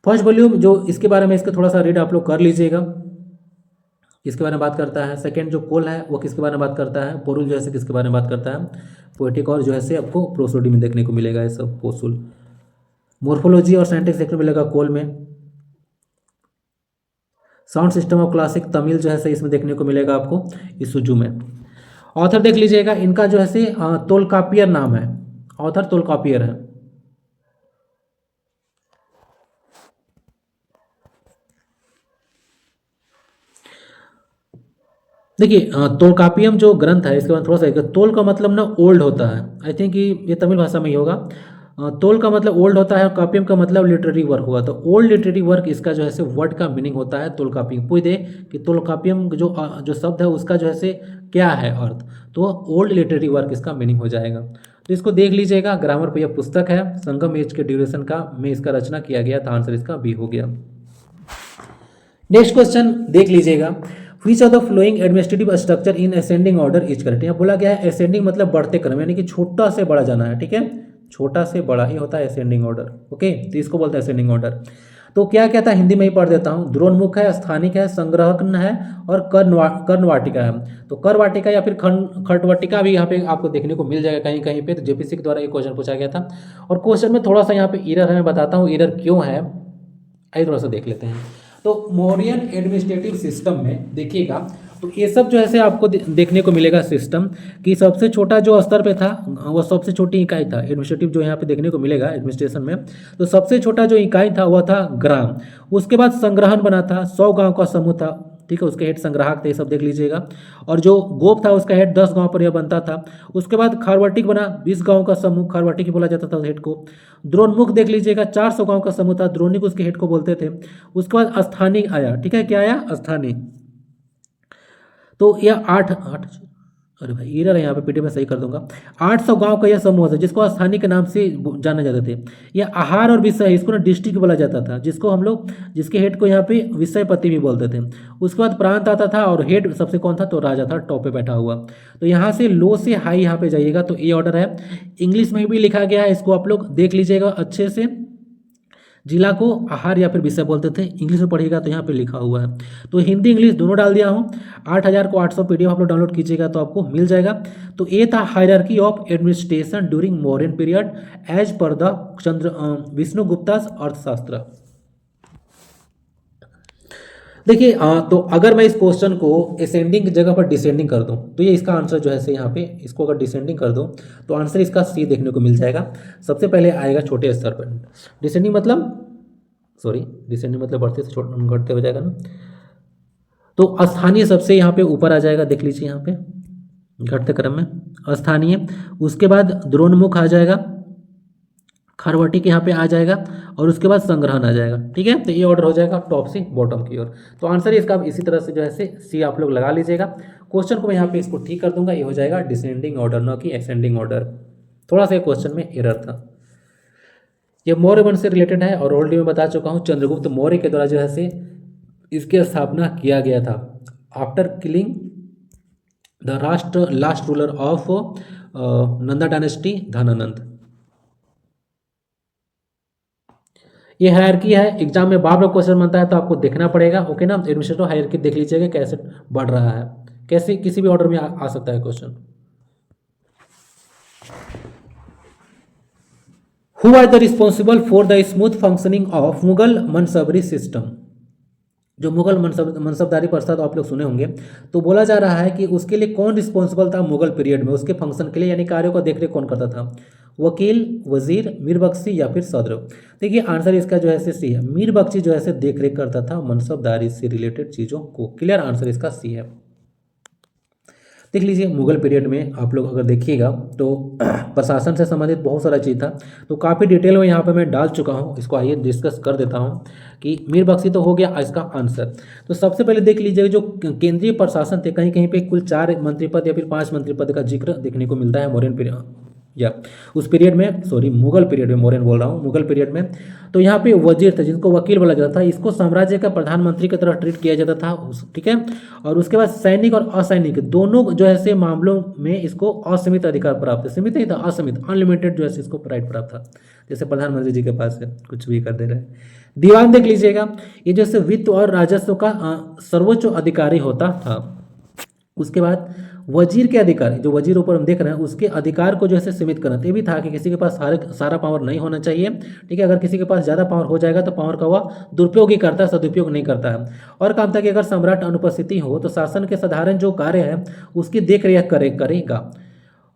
फर्स्ट वॉल्यूम जो इसके बारे में, इसका थोड़ा सा रीड आप लोग कर लीजिएगा, किसके बारे में बात करता है। सेकंड जो कोल है वो किसके बारे में बात करता है, पोरुल जो है किसके बारे में बात करता है, पोएटिक, और जो है आपको प्रोसोडी में देखने को मिलेगा ये सब। पोसुल मोर्फोलॉजी और साइंटिक्स देखने को मिलेगा कोल में। Sound system of classic Tamil जो है इसमें देखने को मिलेगा आपको इसुजू में। ऑथर देख लीजिएगा, इनका जो है तोल्कापियर नाम है, ऑथर तोल्कापियर है। देखिए तोल्कापियम जो ग्रंथ है, इसके बाद थोड़ा सा, तोल का मतलब ना ओल्ड होता है, आई थिंक ये तमिल भाषा में ही होगा। तोल का मतलब ओल्ड होता है और कापियम का मतलब लिटरेरी वर्क होगा। तो ओल्ड लिटरेरी वर्क इसका जो है वर्ड का मीनिंग होता है तोल्कापियम। पूछ दे कि तोल्कापियम जो शब्द है उसका जो है क्या है अर्थ, तो ओल्ड लिटरेरी वर्क इसका मीनिंग हो जाएगा। तो इसको देख लीजिएगा, ग्रामर पे यह पुस्तक है, संगम एज के ड्यूरेशन का में इसका रचना किया गया था। आंसर इसका बी हो गया। नेक्स्ट क्वेश्चन देख लीजिएगा, विच of the flowing administrative structure in ascending order is correct. यहाँ बोला गया है असेंडिंग मतलब बढ़ते क्रम, यानी कि छोटा से बड़ा जाना है। ठीक है, छोटा से बड़ा ये होता है असेंडिंग ऑर्डर। ओके, तो इसको बोलते हैं असेंडिंग ऑर्डर। तो क्या क्या था, हिंदी में ही पढ़ देता हूँ। द्रोणमुख है, स्थानिक है, संग्रहण है और कर्णवाटिका है। तो करवाटिका या फिर खटवाटिका भी यहाँ पे आपको देखने को मिल जाएगा कहीं कहीं पे। तो जेपीसी के द्वारा ये क्वेश्चन पूछा गया था। और क्वेश्चन में थोड़ा सा यहाँ पे एरर है, मैं बताता हूँ एरर क्यों है, आइए थोड़ा सा देख लेते हैं। तो मौर्यन एडमिनिस्ट्रेटिव सिस्टम में देखिएगा, तो ये सब जो है आपको देखने को मिलेगा सिस्टम कि सबसे छोटा जो स्तर पे था वो सबसे छोटी इकाई था एडमिनिस्ट्रेटिव, जो यहाँ पे देखने को मिलेगा एडमिनिस्ट्रेशन में। तो सबसे छोटा जो इकाई था वह था ग्राम। उसके बाद संग्रहण बना था, 100 गांव का समूह था। ठीक है, उसके हेड संग्राहक थे, ये सब देख लीजिएगा। और जो गोप था उसका हेड 10 गांव पर यह बनता था। उसके बाद खारवाटिक बना, 20 गांव का समूह, खारवाटिक बोला जाता था हेड को। द्रोणमुख देख लीजिएगा, 400 गांव का समूह था, द्रोणिक उसके हेड को बोलते थे। उसके बाद स्थानिक आया। ठीक है, क्या आया, स्थानिक। तो यह 8 अरे भाई एरर है यहाँ पे, पीटी में सही कर दूंगा। 800 गांव का यह समूह है जिसको स्थानीय के नाम से जाने जाते थे। यह आहार और विषय, इसको ना डिस्ट्रिक्ट बोला जाता था, जिसको हम लोग, जिसके हेड को यहाँ पे विषयपति भी बोलते थे। उसके बाद प्रांत आता था और हेड सबसे कौन था, तो राजा था, टॉप पे बैठा हुआ। तो यहाँ से लो से हाई यहाँ पे जाइएगा तो ए ऑर्डर है। इंग्लिश में भी लिखा गया है, इसको आप लोग देख लीजिएगा अच्छे से। जिला को आहार या फिर विषय बोलते थे, इंग्लिश में पढ़िएगा तो यहाँ पे लिखा हुआ है। तो हिंदी इंग्लिश दोनों डाल दिया हूँ। 8000 को 800 पीडीएफ आप लोग डाउनलोड कीजिएगा तो आपको मिल जाएगा। तो ये था hierarchy of administration during Mauryan period as per the Vishnu Gupta's Arthashastra. देखिए तो अगर मैं इस क्वेश्चन को असेंडिंग की जगह पर डिसेंडिंग कर दूं तो ये इसका आंसर जो है से यहाँ पे, इसको अगर डिसेंडिंग कर दूं तो आंसर इसका सी देखने को मिल जाएगा। सबसे पहले आएगा छोटे स्तर पर, डिसेंडिंग मतलब, सॉरी डिसेंडिंग मतलब बढ़ते से घटते हो जाएगा ना। तो स्थानीय सबसे यहाँ पे ऊपर आ जाएगा, देख लीजिए यहाँ पे घटते क्रम में स्थानीय। उसके बाद द्रोणमुख आ जाएगा, खरवटी के यहाँ पे आ जाएगा और उसके बाद संग्रहण आ जाएगा। ठीक है, तो ये ऑर्डर हो जाएगा टॉप से बॉटम की ओर। तो आंसर इसका इसी तरह से जो है से सी आप लोग लगा लीजिएगा। क्वेश्चन को मैं यहाँ पे इसको ठीक कर दूंगा, ये हो जाएगा डिसेंडिंग ऑर्डर, न कि असेंडिंग ऑर्डर। थोड़ा सा क्वेश्चन में एरर था। ये मौर्य वंश से रिलेटेड है और ऑलरेडी मैं बता चुका हूँ चंद्रगुप्त मौर्य के द्वारा जो है से इसकी स्थापना किया गया था after killing the last ruler of Nanda dynasty Dhanananda. ये हायरार्की है, एग्जाम में बार बार क्वेश्चन बनता है तो आपको देखना पड़ेगा। ओके ना, एडमिनिस्ट्रेटिव हायरार्की देख लीजिएगा कैसे बढ़ रहा है, कैसे किसी भी ऑर्डर में आ सकता है question. Who are the responsible for the smooth functioning of Mughal mansabdari system. जो मुगल मनसबदारी प्रथा आप लोग सुने होंगे, तो बोला जा रहा है कि उसके लिए कौन रिस्पॉन्सिबल था मुगल पीरियड में, उसके फंक्शन के लिए, यानी कार्यों का देखरेख कौन करता था, वकील, वजीर, मीर बख्शी या फिर सदर। देखिए आंसर इसका जो है सी है, मीर बख्शी जो है देख रेख करता था मनसबदारी से रिलेटेड चीज़ों को। क्लियर, आंसर इसका सी है। देख लीजिए मुगल पीरियड में आप लोग अगर देखिएगा तो प्रशासन से संबंधित बहुत सारा चीज़ था, तो काफ़ी डिटेल में यहाँ पे मैं डाल चुका हूँ। इसको आइए डिस्कस कर देता हूँ कि मीर बख्शी तो हो गया इसका आंसर। तो सबसे पहले देख लीजिए जो केंद्रीय प्रशासन थे, कहीं कहीं पे कुल 4 मंत्री पद या फिर 5 मंत्री पद का जिक्र देखने को मिलता है मौर्यन पीरियड या उस पीरियड में, सॉरी मुगल पीरियड में, मौर्यन बोल रहा हूँ, मुगल पीरियड में। तो यहाँ पे वजीर थे जिनको वकील बोला जाता था, इसको साम्राज्य का प्रधानमंत्री की तरह ट्रीट किया जाता था, ठीक है। और उसके बाद सैनिक और असैनिक दोनों जो है से मामलों में इसको असीमित अधिकार प्राप्त है, सीमित नहीं था, असीमित अनलिमिटेड जो है इसको राइट प्राप्त था, जैसे प्रधानमंत्री जी के पास है, कुछ भी कर दे रहे। दीवान देख लीजिएगा, ये जैसे वित्त और राजस्व का सर्वोच्च अधिकारी होता था। उसके बाद वजीर के अधिकार, जो वजीर ऊपर हम देख रहे हैं, उसके अधिकार को जो है सीमित करना, ये भी था कि किसी के पास सारा पावर नहीं होना चाहिए, ठीक है। अगर किसी के पास ज़्यादा पावर हो जाएगा तो पावर का वह दुरुपयोग ही करता है, सदुपयोग नहीं करता है। और काम था कि अगर सम्राट अनुपस्थिति हो तो शासन के साधारण जो कार्य है उसकी देख रेख करेगा।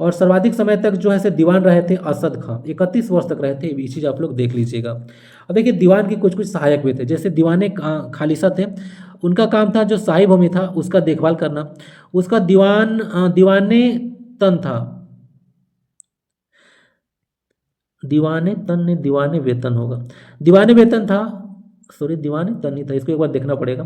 और सर्वाधिक समय तक जो है दीवान रहे थे असद खां, 31 वर्ष तक रहे थे, ये चीज़ आप लोग देख लीजिएगा। अब देखिए दीवान की कुछ सहायक भी थे, जैसे दीवाने खालिसा थे, उनका काम था जो शाही भूमि था उसका देखभाल करना। उसका दीवाने तन था, दीवाने वेतन होगा, दीवाने वेतन था, सॉरी दीवाने तन नहीं था, इसको एक बार देखना पड़ेगा।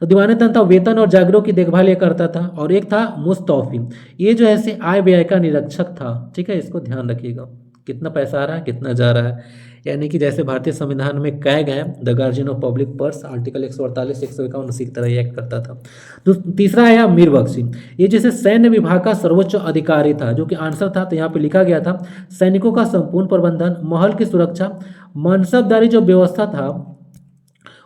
तो दीवाने तन था, वेतन और जागरों की देखभाल ये करता था। और एक था मुस्तौफी, ये जो है आय व्यय का निरीक्षक था, ठीक है। इसको ध्यान रखिएगा, कितना पैसा आ रहा है, कितना जा रहा है, यानी कि जैसे भारतीय संविधान में कहे गए the guardian of public purse, article 148 151 उसी की तरह ये एक्ट करता था। तो तीसरा आया मीर बख्शी, ये जैसे सैन्य विभाग का सर्वोच्च अधिकारी था, जो कि आंसर था, तो यहाँ पे लिखा गया था सैनिकों का संपूर्ण प्रबंधन, महल की सुरक्षा, मनसबदारी जो व्यवस्था था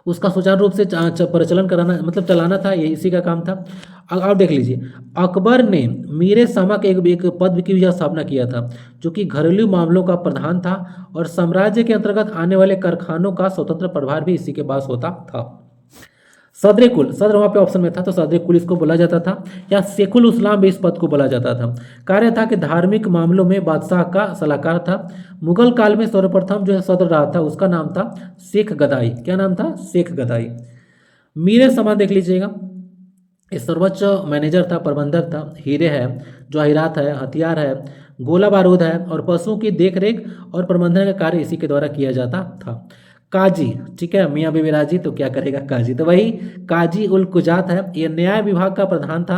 उसका सुचारू रूप से परिचालन कराना, मतलब चलाना था, ये इसी का काम था। अब देख लीजिए अकबर ने मीरे सामा के एक पद की भी स्थापना किया था, जो कि घरेलू मामलों का प्रधान था और साम्राज्य के अंतर्गत आने वाले कारखानों का स्वतंत्र प्रभार भी इसी के पास होता था। सदर कुल, सदर वहाँ पे ऑप्शन में था, तो सदर कुल इसको बोला जाता था, या शेखुल इस्लाम भी इस पद को बोला जाता था। कार्य था कि धार्मिक मामलों में बादशाह का सलाहकार था। मुगल काल में सर्वप्रथम जो है सदर रहा था, उसका नाम था शेख गदाई। क्या नाम था? शेख गदाई। मीरे समा देख लीजिएगा, ये सर्वोच्च मैनेजर था, प्रबंधक था। हीरे है, जवाहिरात है, हथियार है, गोला बारूद है, और पशुओं की देखरेख और प्रबंधन का कार्य इसी के द्वारा किया जाता था। काजी, ठीक है, मियाँ बीबी राजी तो क्या करेगा काजी, तो वही काजी उल कुजात है, ये न्याय विभाग का प्रधान था,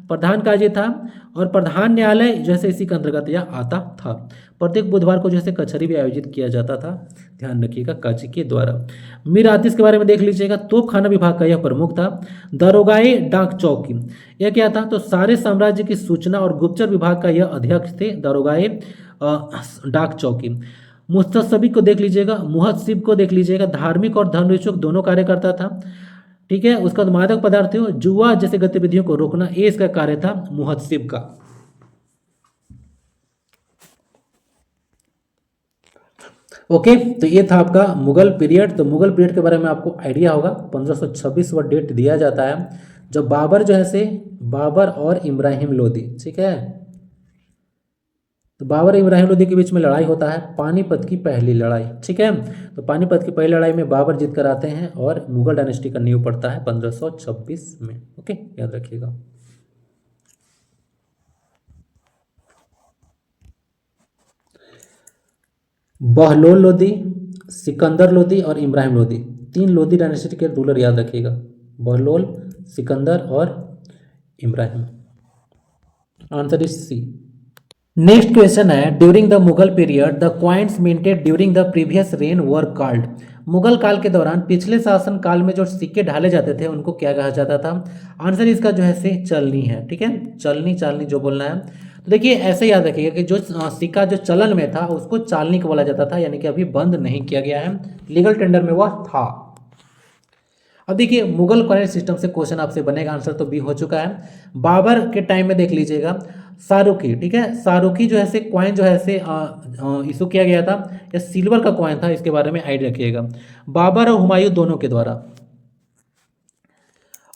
प्रधान काजी था। और प्रधान न्यायालय जैसे इसी के अंतर्गत यह आता था। प्रत्येक बुधवार को जैसे कचहरी भी आयोजित किया जाता था, ध्यान रखिएगा, काजी के द्वारा। मीर आतिश के बारे में देख लीजिएगा, तोपखाना विभाग का यह प्रमुख था। दरोगाए डाक चौकी, यह क्या था, तो सारे साम्राज्य की सूचना और गुप्तचर विभाग का यह अध्यक्ष थे, दरोगाए डाक चौकी। मुस्तसबी को देख लीजिएगा, मुहत्सिब को देख लीजिएगा, धार्मिक और धर्मनिरपेक्ष दोनों कार्य करता था, ठीक है। उसका बाद मादक पदार्थों, जुआ जैसे गतिविधियों को रोकना, ये इसका कार्य था मुहत्सिब का। ओके, तो ये था आपका मुगल पीरियड। तो मुगल पीरियड के बारे में आपको आइडिया होगा, 1526 वह डेट दिया जाता है जब बाबर जो है से, बाबर और इब्राहिम लोदी, ठीक है, तो बाबर इब्राहिम लोदी के बीच में लड़ाई होता है, पानीपत की पहली लड़ाई, ठीक है। तो पानीपत की पहली लड़ाई में बाबर जीत कर आते हैं और मुगल डायनेस्टी का नींव पड़ता है 1526 में। ओके, याद रखिएगा। बहलोल लोदी, सिकंदर लोदी और इब्राहिम लोदी, 3 लोदी डायनेस्टी के रूलर याद रखिएगा, बहलोल, सिकंदर और Ibrahim. Answer is C. Next question है, during the Mughal period the coins minted during the previous reign were called. Mughal काल के दौरान पिछले शासन काल में जो सिक्के ढाले जाते थे उनको क्या कहा जाता था। आंसर इसका जो है से चलनी है, ठीक है, चलनी, चालनी जो बोलना है। तो देखिए ऐसे याद रखिएगा कि जो सिक्का जो चलन में था उसको चालनी को बोला जाता था, यानी कि अभी बंद नहीं किया गया है, लीगल टेंडर में वह था। अब देखिए मुगल कॉइन सिस्टम से क्वेश्चन आपसे बनेगा, आंसर तो बी हो चुका है। बाबर के टाइम में देख लीजिएगा, शाहरुखी, ठीक है, शाहरुखी जो है से कॉइन जो है से इशू किया गया था, या सिल्वर का कॉइन था, इसके बारे में आइडिया रखिएगा, बाबर और हुमायूं दोनों के द्वारा।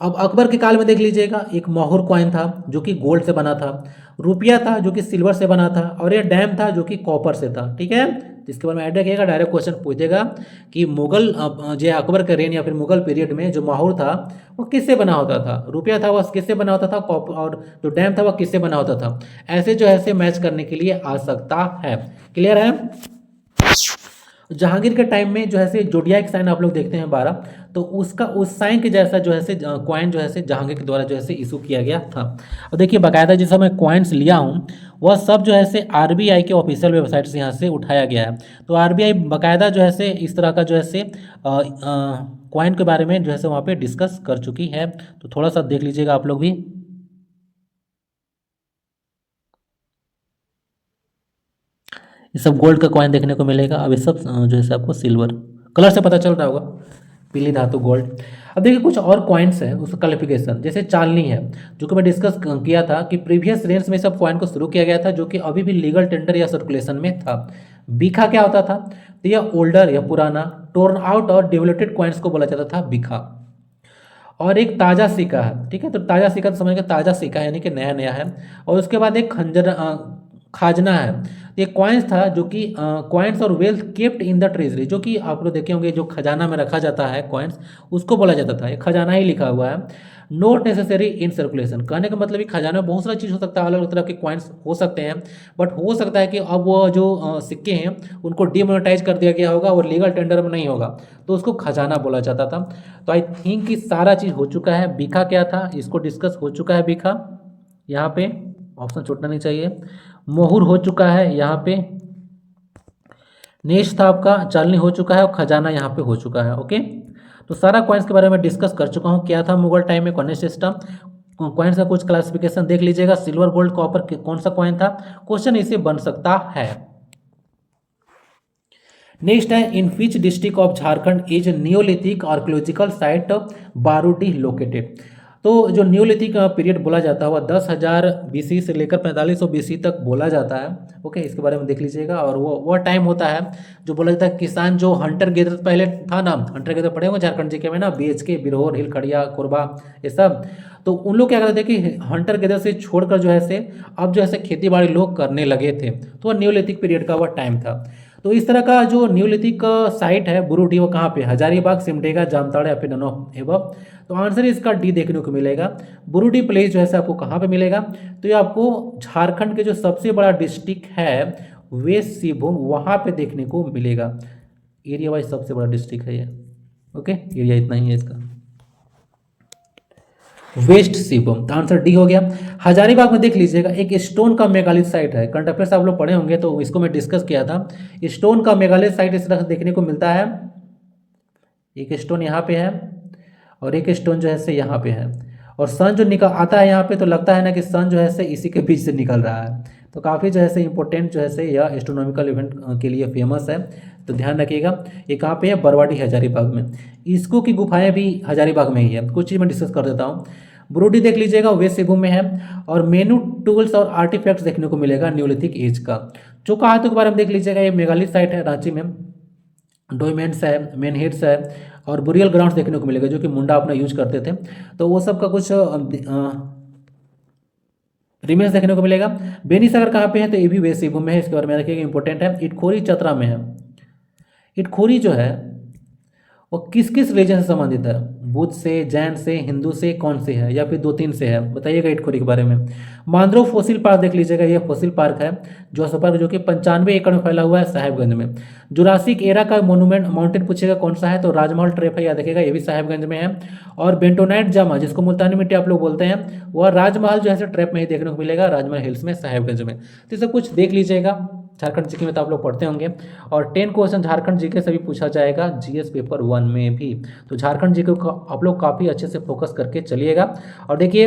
अब अकबर के काल में देख लीजिएगा, एक मोहर कॉइन था जो कि गोल्ड से बना था, रुपया था जो कि सिल्वर से बना था, और यह डैम था जो कि कॉपर से था, ठीक है। इसके बारे में आइडिया रखिएगा, डायरेक्ट क्वेश्चन पूछेगा कि मुगल जो अकबर का रेन या फिर मुगल पीरियड में जो मोहर था वो किससे बना होता था, रुपया था वह किससे बना होता था, कॉपर, और जो डैम था वह किससे बना होता था। ऐसे जो है मैच करने के लिए आ सकता है। क्लियर है। जहांगीर के टाइम में जो है जोडियाक साइन आप लोग देखते हैं 12, तो उसका उस साइन के जैसा जो है कॉइन जो है जहांगीर के द्वारा जो है इशू किया गया था। और देखिए बाकायदा जिस मैं कॉइन्स लिया हूँ वह सब जो है आरबीआई के ऑफिशियल वेबसाइट से यहाँ से उठाया गया है। तो आरबीआई बाकायदा जो है इस तरह का जो है कॉइन के बारे में जो है वहाँ पे डिस्कस कर चुकी है। तो थोड़ा सा देख लीजिएगा आप लोग भी। ये सब गोल्ड का कॉइन देखने को मिलेगा। अब ये सब जो है आपको सिल्वर कलर से पता चल रहा होगा, पीली धातु गोल्ड। अब देखिए कुछ और कॉइन्स हैं उसका क्वालिफिकेशन, जैसे चालनी है जो कि मैं डिस्कस किया था कि प्रीवियस रेंज में सब कॉइन को शुरू किया गया था जो कि अभी भी लीगल टेंडर या सर्कुलेशन में था। बीखा क्या होता था, तो यह ओल्डर या पुराना, टोर्न आउट और डिवोलेटेड कॉइन्स को बोला जाता था बीखा। और एक ताज़ा सिक्का है, ठीक है, तो ताज़ा सिक्का तो समझ के ताज़ा सिक्का है यानी कि नया नया है। और उसके बाद एक खाजना है, ये कॉइन्स था जो कि कॉइन्स और wealth kept in the treasury, जो कि आप लोग देखे होंगे जो खजाना में रखा जाता है कॉइन्स, उसको बोला जाता था। ये खजाना ही लिखा हुआ है। नोट नेसेसरी इन सर्कुलेशन, कहने का मतलब ये खजाना में बहुत सारा चीज़ हो सकता है, अलग अलग तरह के कॉइन्स हो सकते हैं, बट हो सकता है कि अब वो जो सिक्के हैं उनको डिमोनेटाइज कर दिया गया होगा और लीगल टेंडर में नहीं होगा, तो उसको खजाना बोला जाता था। तो आई थिंक कि सारा चीज़ हो चुका है। बीखा क्या था इसको डिस्कस हो चुका है, बीखा यहाँ पे ऑप्शन छूटना नहीं चाहिए। मोहर हो चुका है यहाँ पे, नेश था आपका, चालनी हो चुका है और खजाना यहाँ पे हो चुका है। ओके, तो सारा कॉइन्स के बारे में डिस्कस कर चुका हूँ। क्या था मुगल टाइम में कॉइन सिस्टम, कॉइन्स का कुछ क्लासिफिकेशन देख लीजिएगा, सिल्वर गोल्ड कॉपर कौन सा कॉइन था, क्वेश्चन इसे बन सकता है। नेक्स्ट है, in which district of Jharkhand is neolithic archaeological site Barudih located. तो जो न्योलिथिक पीरियड बोला जाता है वह 10,000 BC से लेकर 4500 BC तक बोला जाता है। ओके, इसके बारे में देख लीजिएगा। और वो टाइम होता है जो बोला जाता है किसान जो हंटर गेदर पहले था ना, हंटर गेदर पढ़े होंगे झारखंड जीके में ना, BHK, बिरहोर, हिलखड़िया, कोरबा, ये सब। तो उन लोग क्या करते थे कि हंटर गेदर से छोड़कर जो है अब जो है खेती बाड़ी लोग करने लगे थे, तो वह न्योलिथिक पीरियड का वह टाइम था। तो इस तरह का जो न्योलिथिक साइट है बुरुडी वो कहाँ पे, हजारीबाग, सिमडेगा, जामताड़ा या फिर ननो एवं। तो आंसर इसका डी देखने को मिलेगा। बुरुडी प्लेस जो है आपको कहाँ पे मिलेगा, तो ये आपको झारखंड के जो सबसे बड़ा डिस्ट्रिक्ट है वेस्ट सिंहभूम, वहाँ पे देखने को मिलेगा। एरिया वाइज सबसे बड़ा डिस्ट्रिक्ट है ये। ओके, एरिया इतना ही है इसका। वेस्ट सिंहभूम, तो आंसर डी हो गया। हजारीबाग में देख लीजिएगा एक स्टोन का मेगालिथ साइट है, करंट अफेयर्स आप लोग पढ़े होंगे तो इसको मैं डिस्कस किया था। स्टोन का मेगालिथ साइट इस तरह से देखने को मिलता है, एक स्टोन यहाँ पे है और एक स्टोन जो है से यहाँ पे है, और सन जो निकल आता है यहाँ पे तो लगता है ना कि सन जो है से इसी के बीच से निकल रहा है। तो काफ़ी जो है से इंपॉर्टेंट जो है से यह एस्ट्रोनॉमिकल इवेंट के लिए फेमस है, तो ध्यान रखिएगा। ये कहाँ पे है, बरवाडी हजारीबाग में। इसको की गुफाएं भी हजारीबाग में ही है, कुछ चीज़ मैं डिस्कस कर देता हूँ। ब्रोडी देख लीजिएगा वेस्ट सिंहभूम में है, और मेनू टूल्स और आर्टिफैक्ट्स देखने को मिलेगा न्यूलिथिक एज का। चोका हाथों के बारे में देख लीजिएगा, ये मेगालिथ साइट है रांची में, डोमेन्स है, मेनहिट्स है, और बुरियल ग्राउंड्स देखने को मिलेगा जो कि मुंडा अपना यूज करते थे, तो वो सब का कुछ रिमेन्स देखने को मिलेगा। बेनी सागर कहाँ पे है, तो ये भी वेस्ट सिंहभूम में है, इसके बारे में रखिएगा, इंपॉर्टेंट है। इटखोरी चतरा में है। इटखोरी जो है वो किस किस रिलीजन से संबंधित है, बुद्ध से, जैन से, हिंदू से, कौन से है, या फिर 2-3 से है, बताइएगा इटखोरी के बारे में। मांद्रोव फोसिल पार्क देख लीजिएगा, ये फोसिल पार्क है जो पार्क जो कि 95 एकड़ में फैला हुआ है साहेबगंज में। जुरासिक एरा का मोनूमेंट माउंटेन पूछेगा कौन सा है, तो राजमहल ट्रेप है, याद रखिएगा, ये भी साहेबगंज में है। और बेंटोनाइट जामा जिसको मुल्तानी मिट्टी आप लोग बोलते हैं, वह राजमहल जो है ट्रेप में ही देखने को मिलेगा, राजमहल हिल्स में साहेबगंज में। तो ये सब कुछ देख लीजिएगा, झारखंड जीके में तो आप लोग पढ़ते होंगे, और 10 क्वेश्चन झारखंड जीके से भी पूछा जाएगा जीएस पेपर 1 में भी। तो झारखंड जीके को आप लोग काफ़ी अच्छे से फोकस करके चलिएगा। और देखिए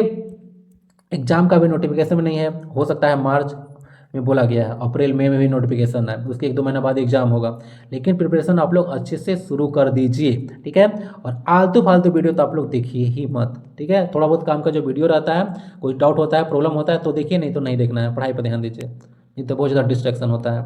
एग्जाम का भी नोटिफिकेशन में नहीं है, हो सकता है मार्च में बोला गया है, अप्रैल मई में भी नोटिफिकेशन है, उसके 1-2 महीना बाद एग्जाम होगा, लेकिन प्रिपरेशन आप लोग अच्छे से शुरू कर दीजिए, ठीक है। और आलतू फालतू वीडियो तो आप लोग देखिए ही मत, ठीक है। थोड़ा बहुत काम का जो वीडियो रहता है, कोई डाउट होता है, प्रॉब्लम होता है तो देखिए, नहीं तो नहीं देखना है, पढ़ाई पर ध्यान दीजिए, नहीं तो बहुत ज़्यादा डिस्ट्रैक्शन होता है।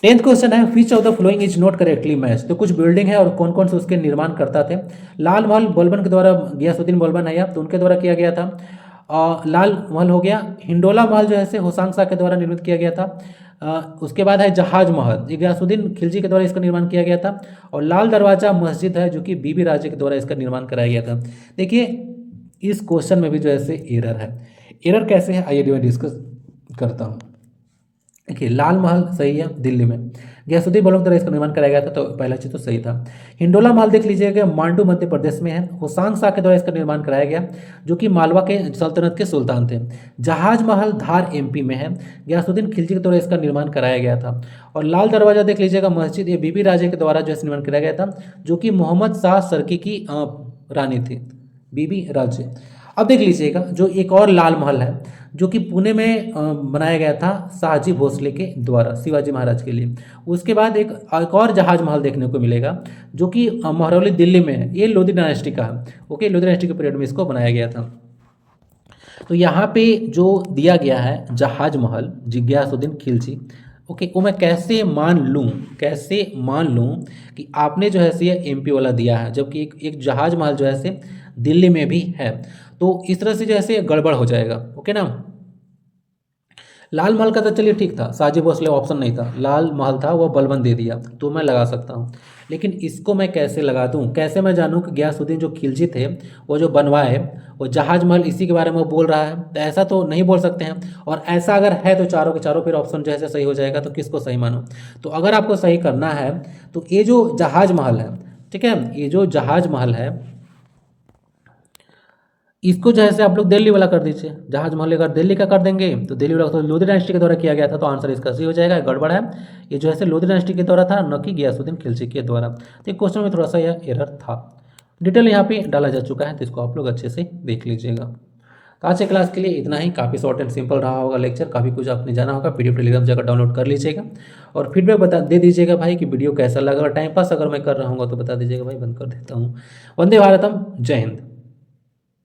10th क्वेश्चन है, विच of the following is not correctly match. तो कुछ बिल्डिंग है और कौन कौन से उसके निर्माण करता थे। लाल महल बलबन के द्वारा, गयासुद्दीन बलबन है तो उनके द्वारा किया गया था। लाल महल हो गया। हिंडोला महल जो है होसांग शाह के द्वारा निर्मित किया गया था। उसके बाद है जहाज महल, गयासुद्दीन खिलजी के द्वारा इसका निर्माण किया गया था। और लाल दरवाजा मस्जिद है जो कि बीबी राजे के द्वारा इसका निर्माण कराया गया था। देखिए इस क्वेश्चन में भी जो है एरर है। एरर कैसे है आइए मैं डिस्कस करता हूँ। देखिए लाल महल सही है दिल्ली में, गयासुद्दीन बलबन के द्वारा इसका निर्माण कराया गया था, तो पहला चीज़ तो सही था। हिंडोला महल देख लीजिएगा, मांडू मध्य प्रदेश में है। होसांग शाह के द्वारा इसका निर्माण कराया गया जो कि मालवा के सल्तनत के सुल्तान थे। जहाज महल धार एमपी में है, गयासुद्दीन खिलजी के द्वारा इसका निर्माण कराया गया था। और लाल दरवाजा देख लीजिएगा मस्जिद, ये बीबी राजे के द्वारा जो है निर्माण कराया गया था, जो कि मोहम्मद शाह सरकी की रानी थी, बीबी राजे। अब देख लीजिएगा जो एक और लाल महल है जो कि पुणे में बनाया गया था शाहजी भोसले के द्वारा शिवाजी महाराज के लिए। उसके बाद एक और जहाज महल देखने को मिलेगा जो कि महरौली दिल्ली में है, ये लोधी डायनेस्टी का है। ओके, लोधी डायनेस्टी के पीरियड में इसको बनाया गया था। तो यहाँ पे जो दिया गया है जहाज महल गयासुद्दीन खिलजी, ओके, वो मैं कैसे मान लूँ कि आपने जो है ये एमपी वाला दिया है, जबकि एक जहाज महल जो है दिल्ली में भी है, तो इस तरह से जो है गड़बड़ हो जाएगा। ओके ना। लाल महल का तो चलिए ठीक था, शाहजी भोसले ऑप्शन नहीं था, लाल महल था वो बलबन दे दिया तो मैं लगा सकता हूँ, लेकिन इसको मैं कैसे लगा दूँ, कैसे मैं जानूँ कि गयासुद्दीन जो खिलजी थे वो जो बनवाए वो जहाज महल इसी के बारे में बोल रहा है, तो ऐसा तो नहीं बोल सकते हैं। और ऐसा अगर है तो चारों के चारों फिर ऑप्शन जो है सही हो जाएगा, तो किसको सही मानो। तो अगर आपको सही करना है तो ये जो जहाज महल है, ठीक है, ये जो जहाज महल है इसको जो है आप लोग दिल्ली वाला कर दीजिए। जहाज महल अगर दिल्ली का कर देंगे तो दिल्ली वाला तो लोधी डायनेस्टी के द्वारा किया गया था, तो आंसर इसका सही हो जाएगा। गड़बड़ है, ये जो है लोधी डायनेस्टी के द्वारा था, न कि गयासुद्दीन खिलजी के द्वारा। तो क्वेश्चन में थोड़ा सा यह एरर था, डिटेल यहाँ पे डाला जा चुका है, तो इसको आप लोग अच्छे से देख लीजिएगा। तो आज के क्लास के लिए इतना ही, काफ़ी शॉर्ट एंड सिंपल रहा होगा लेक्चर, काफ़ी कुछ आपने जाना होगा। पीडीएफ टेलीग्राम जाकर डाउनलोड कर लीजिएगा और फीडबैक दे दीजिएगा भाई कि वीडियो कैसा लगा। टाइम पास अगर मैं कर रहा हूँ तो बता दीजिएगा भाई, बंद कर देता हूँ। वंदे भारतम, जय हिंद।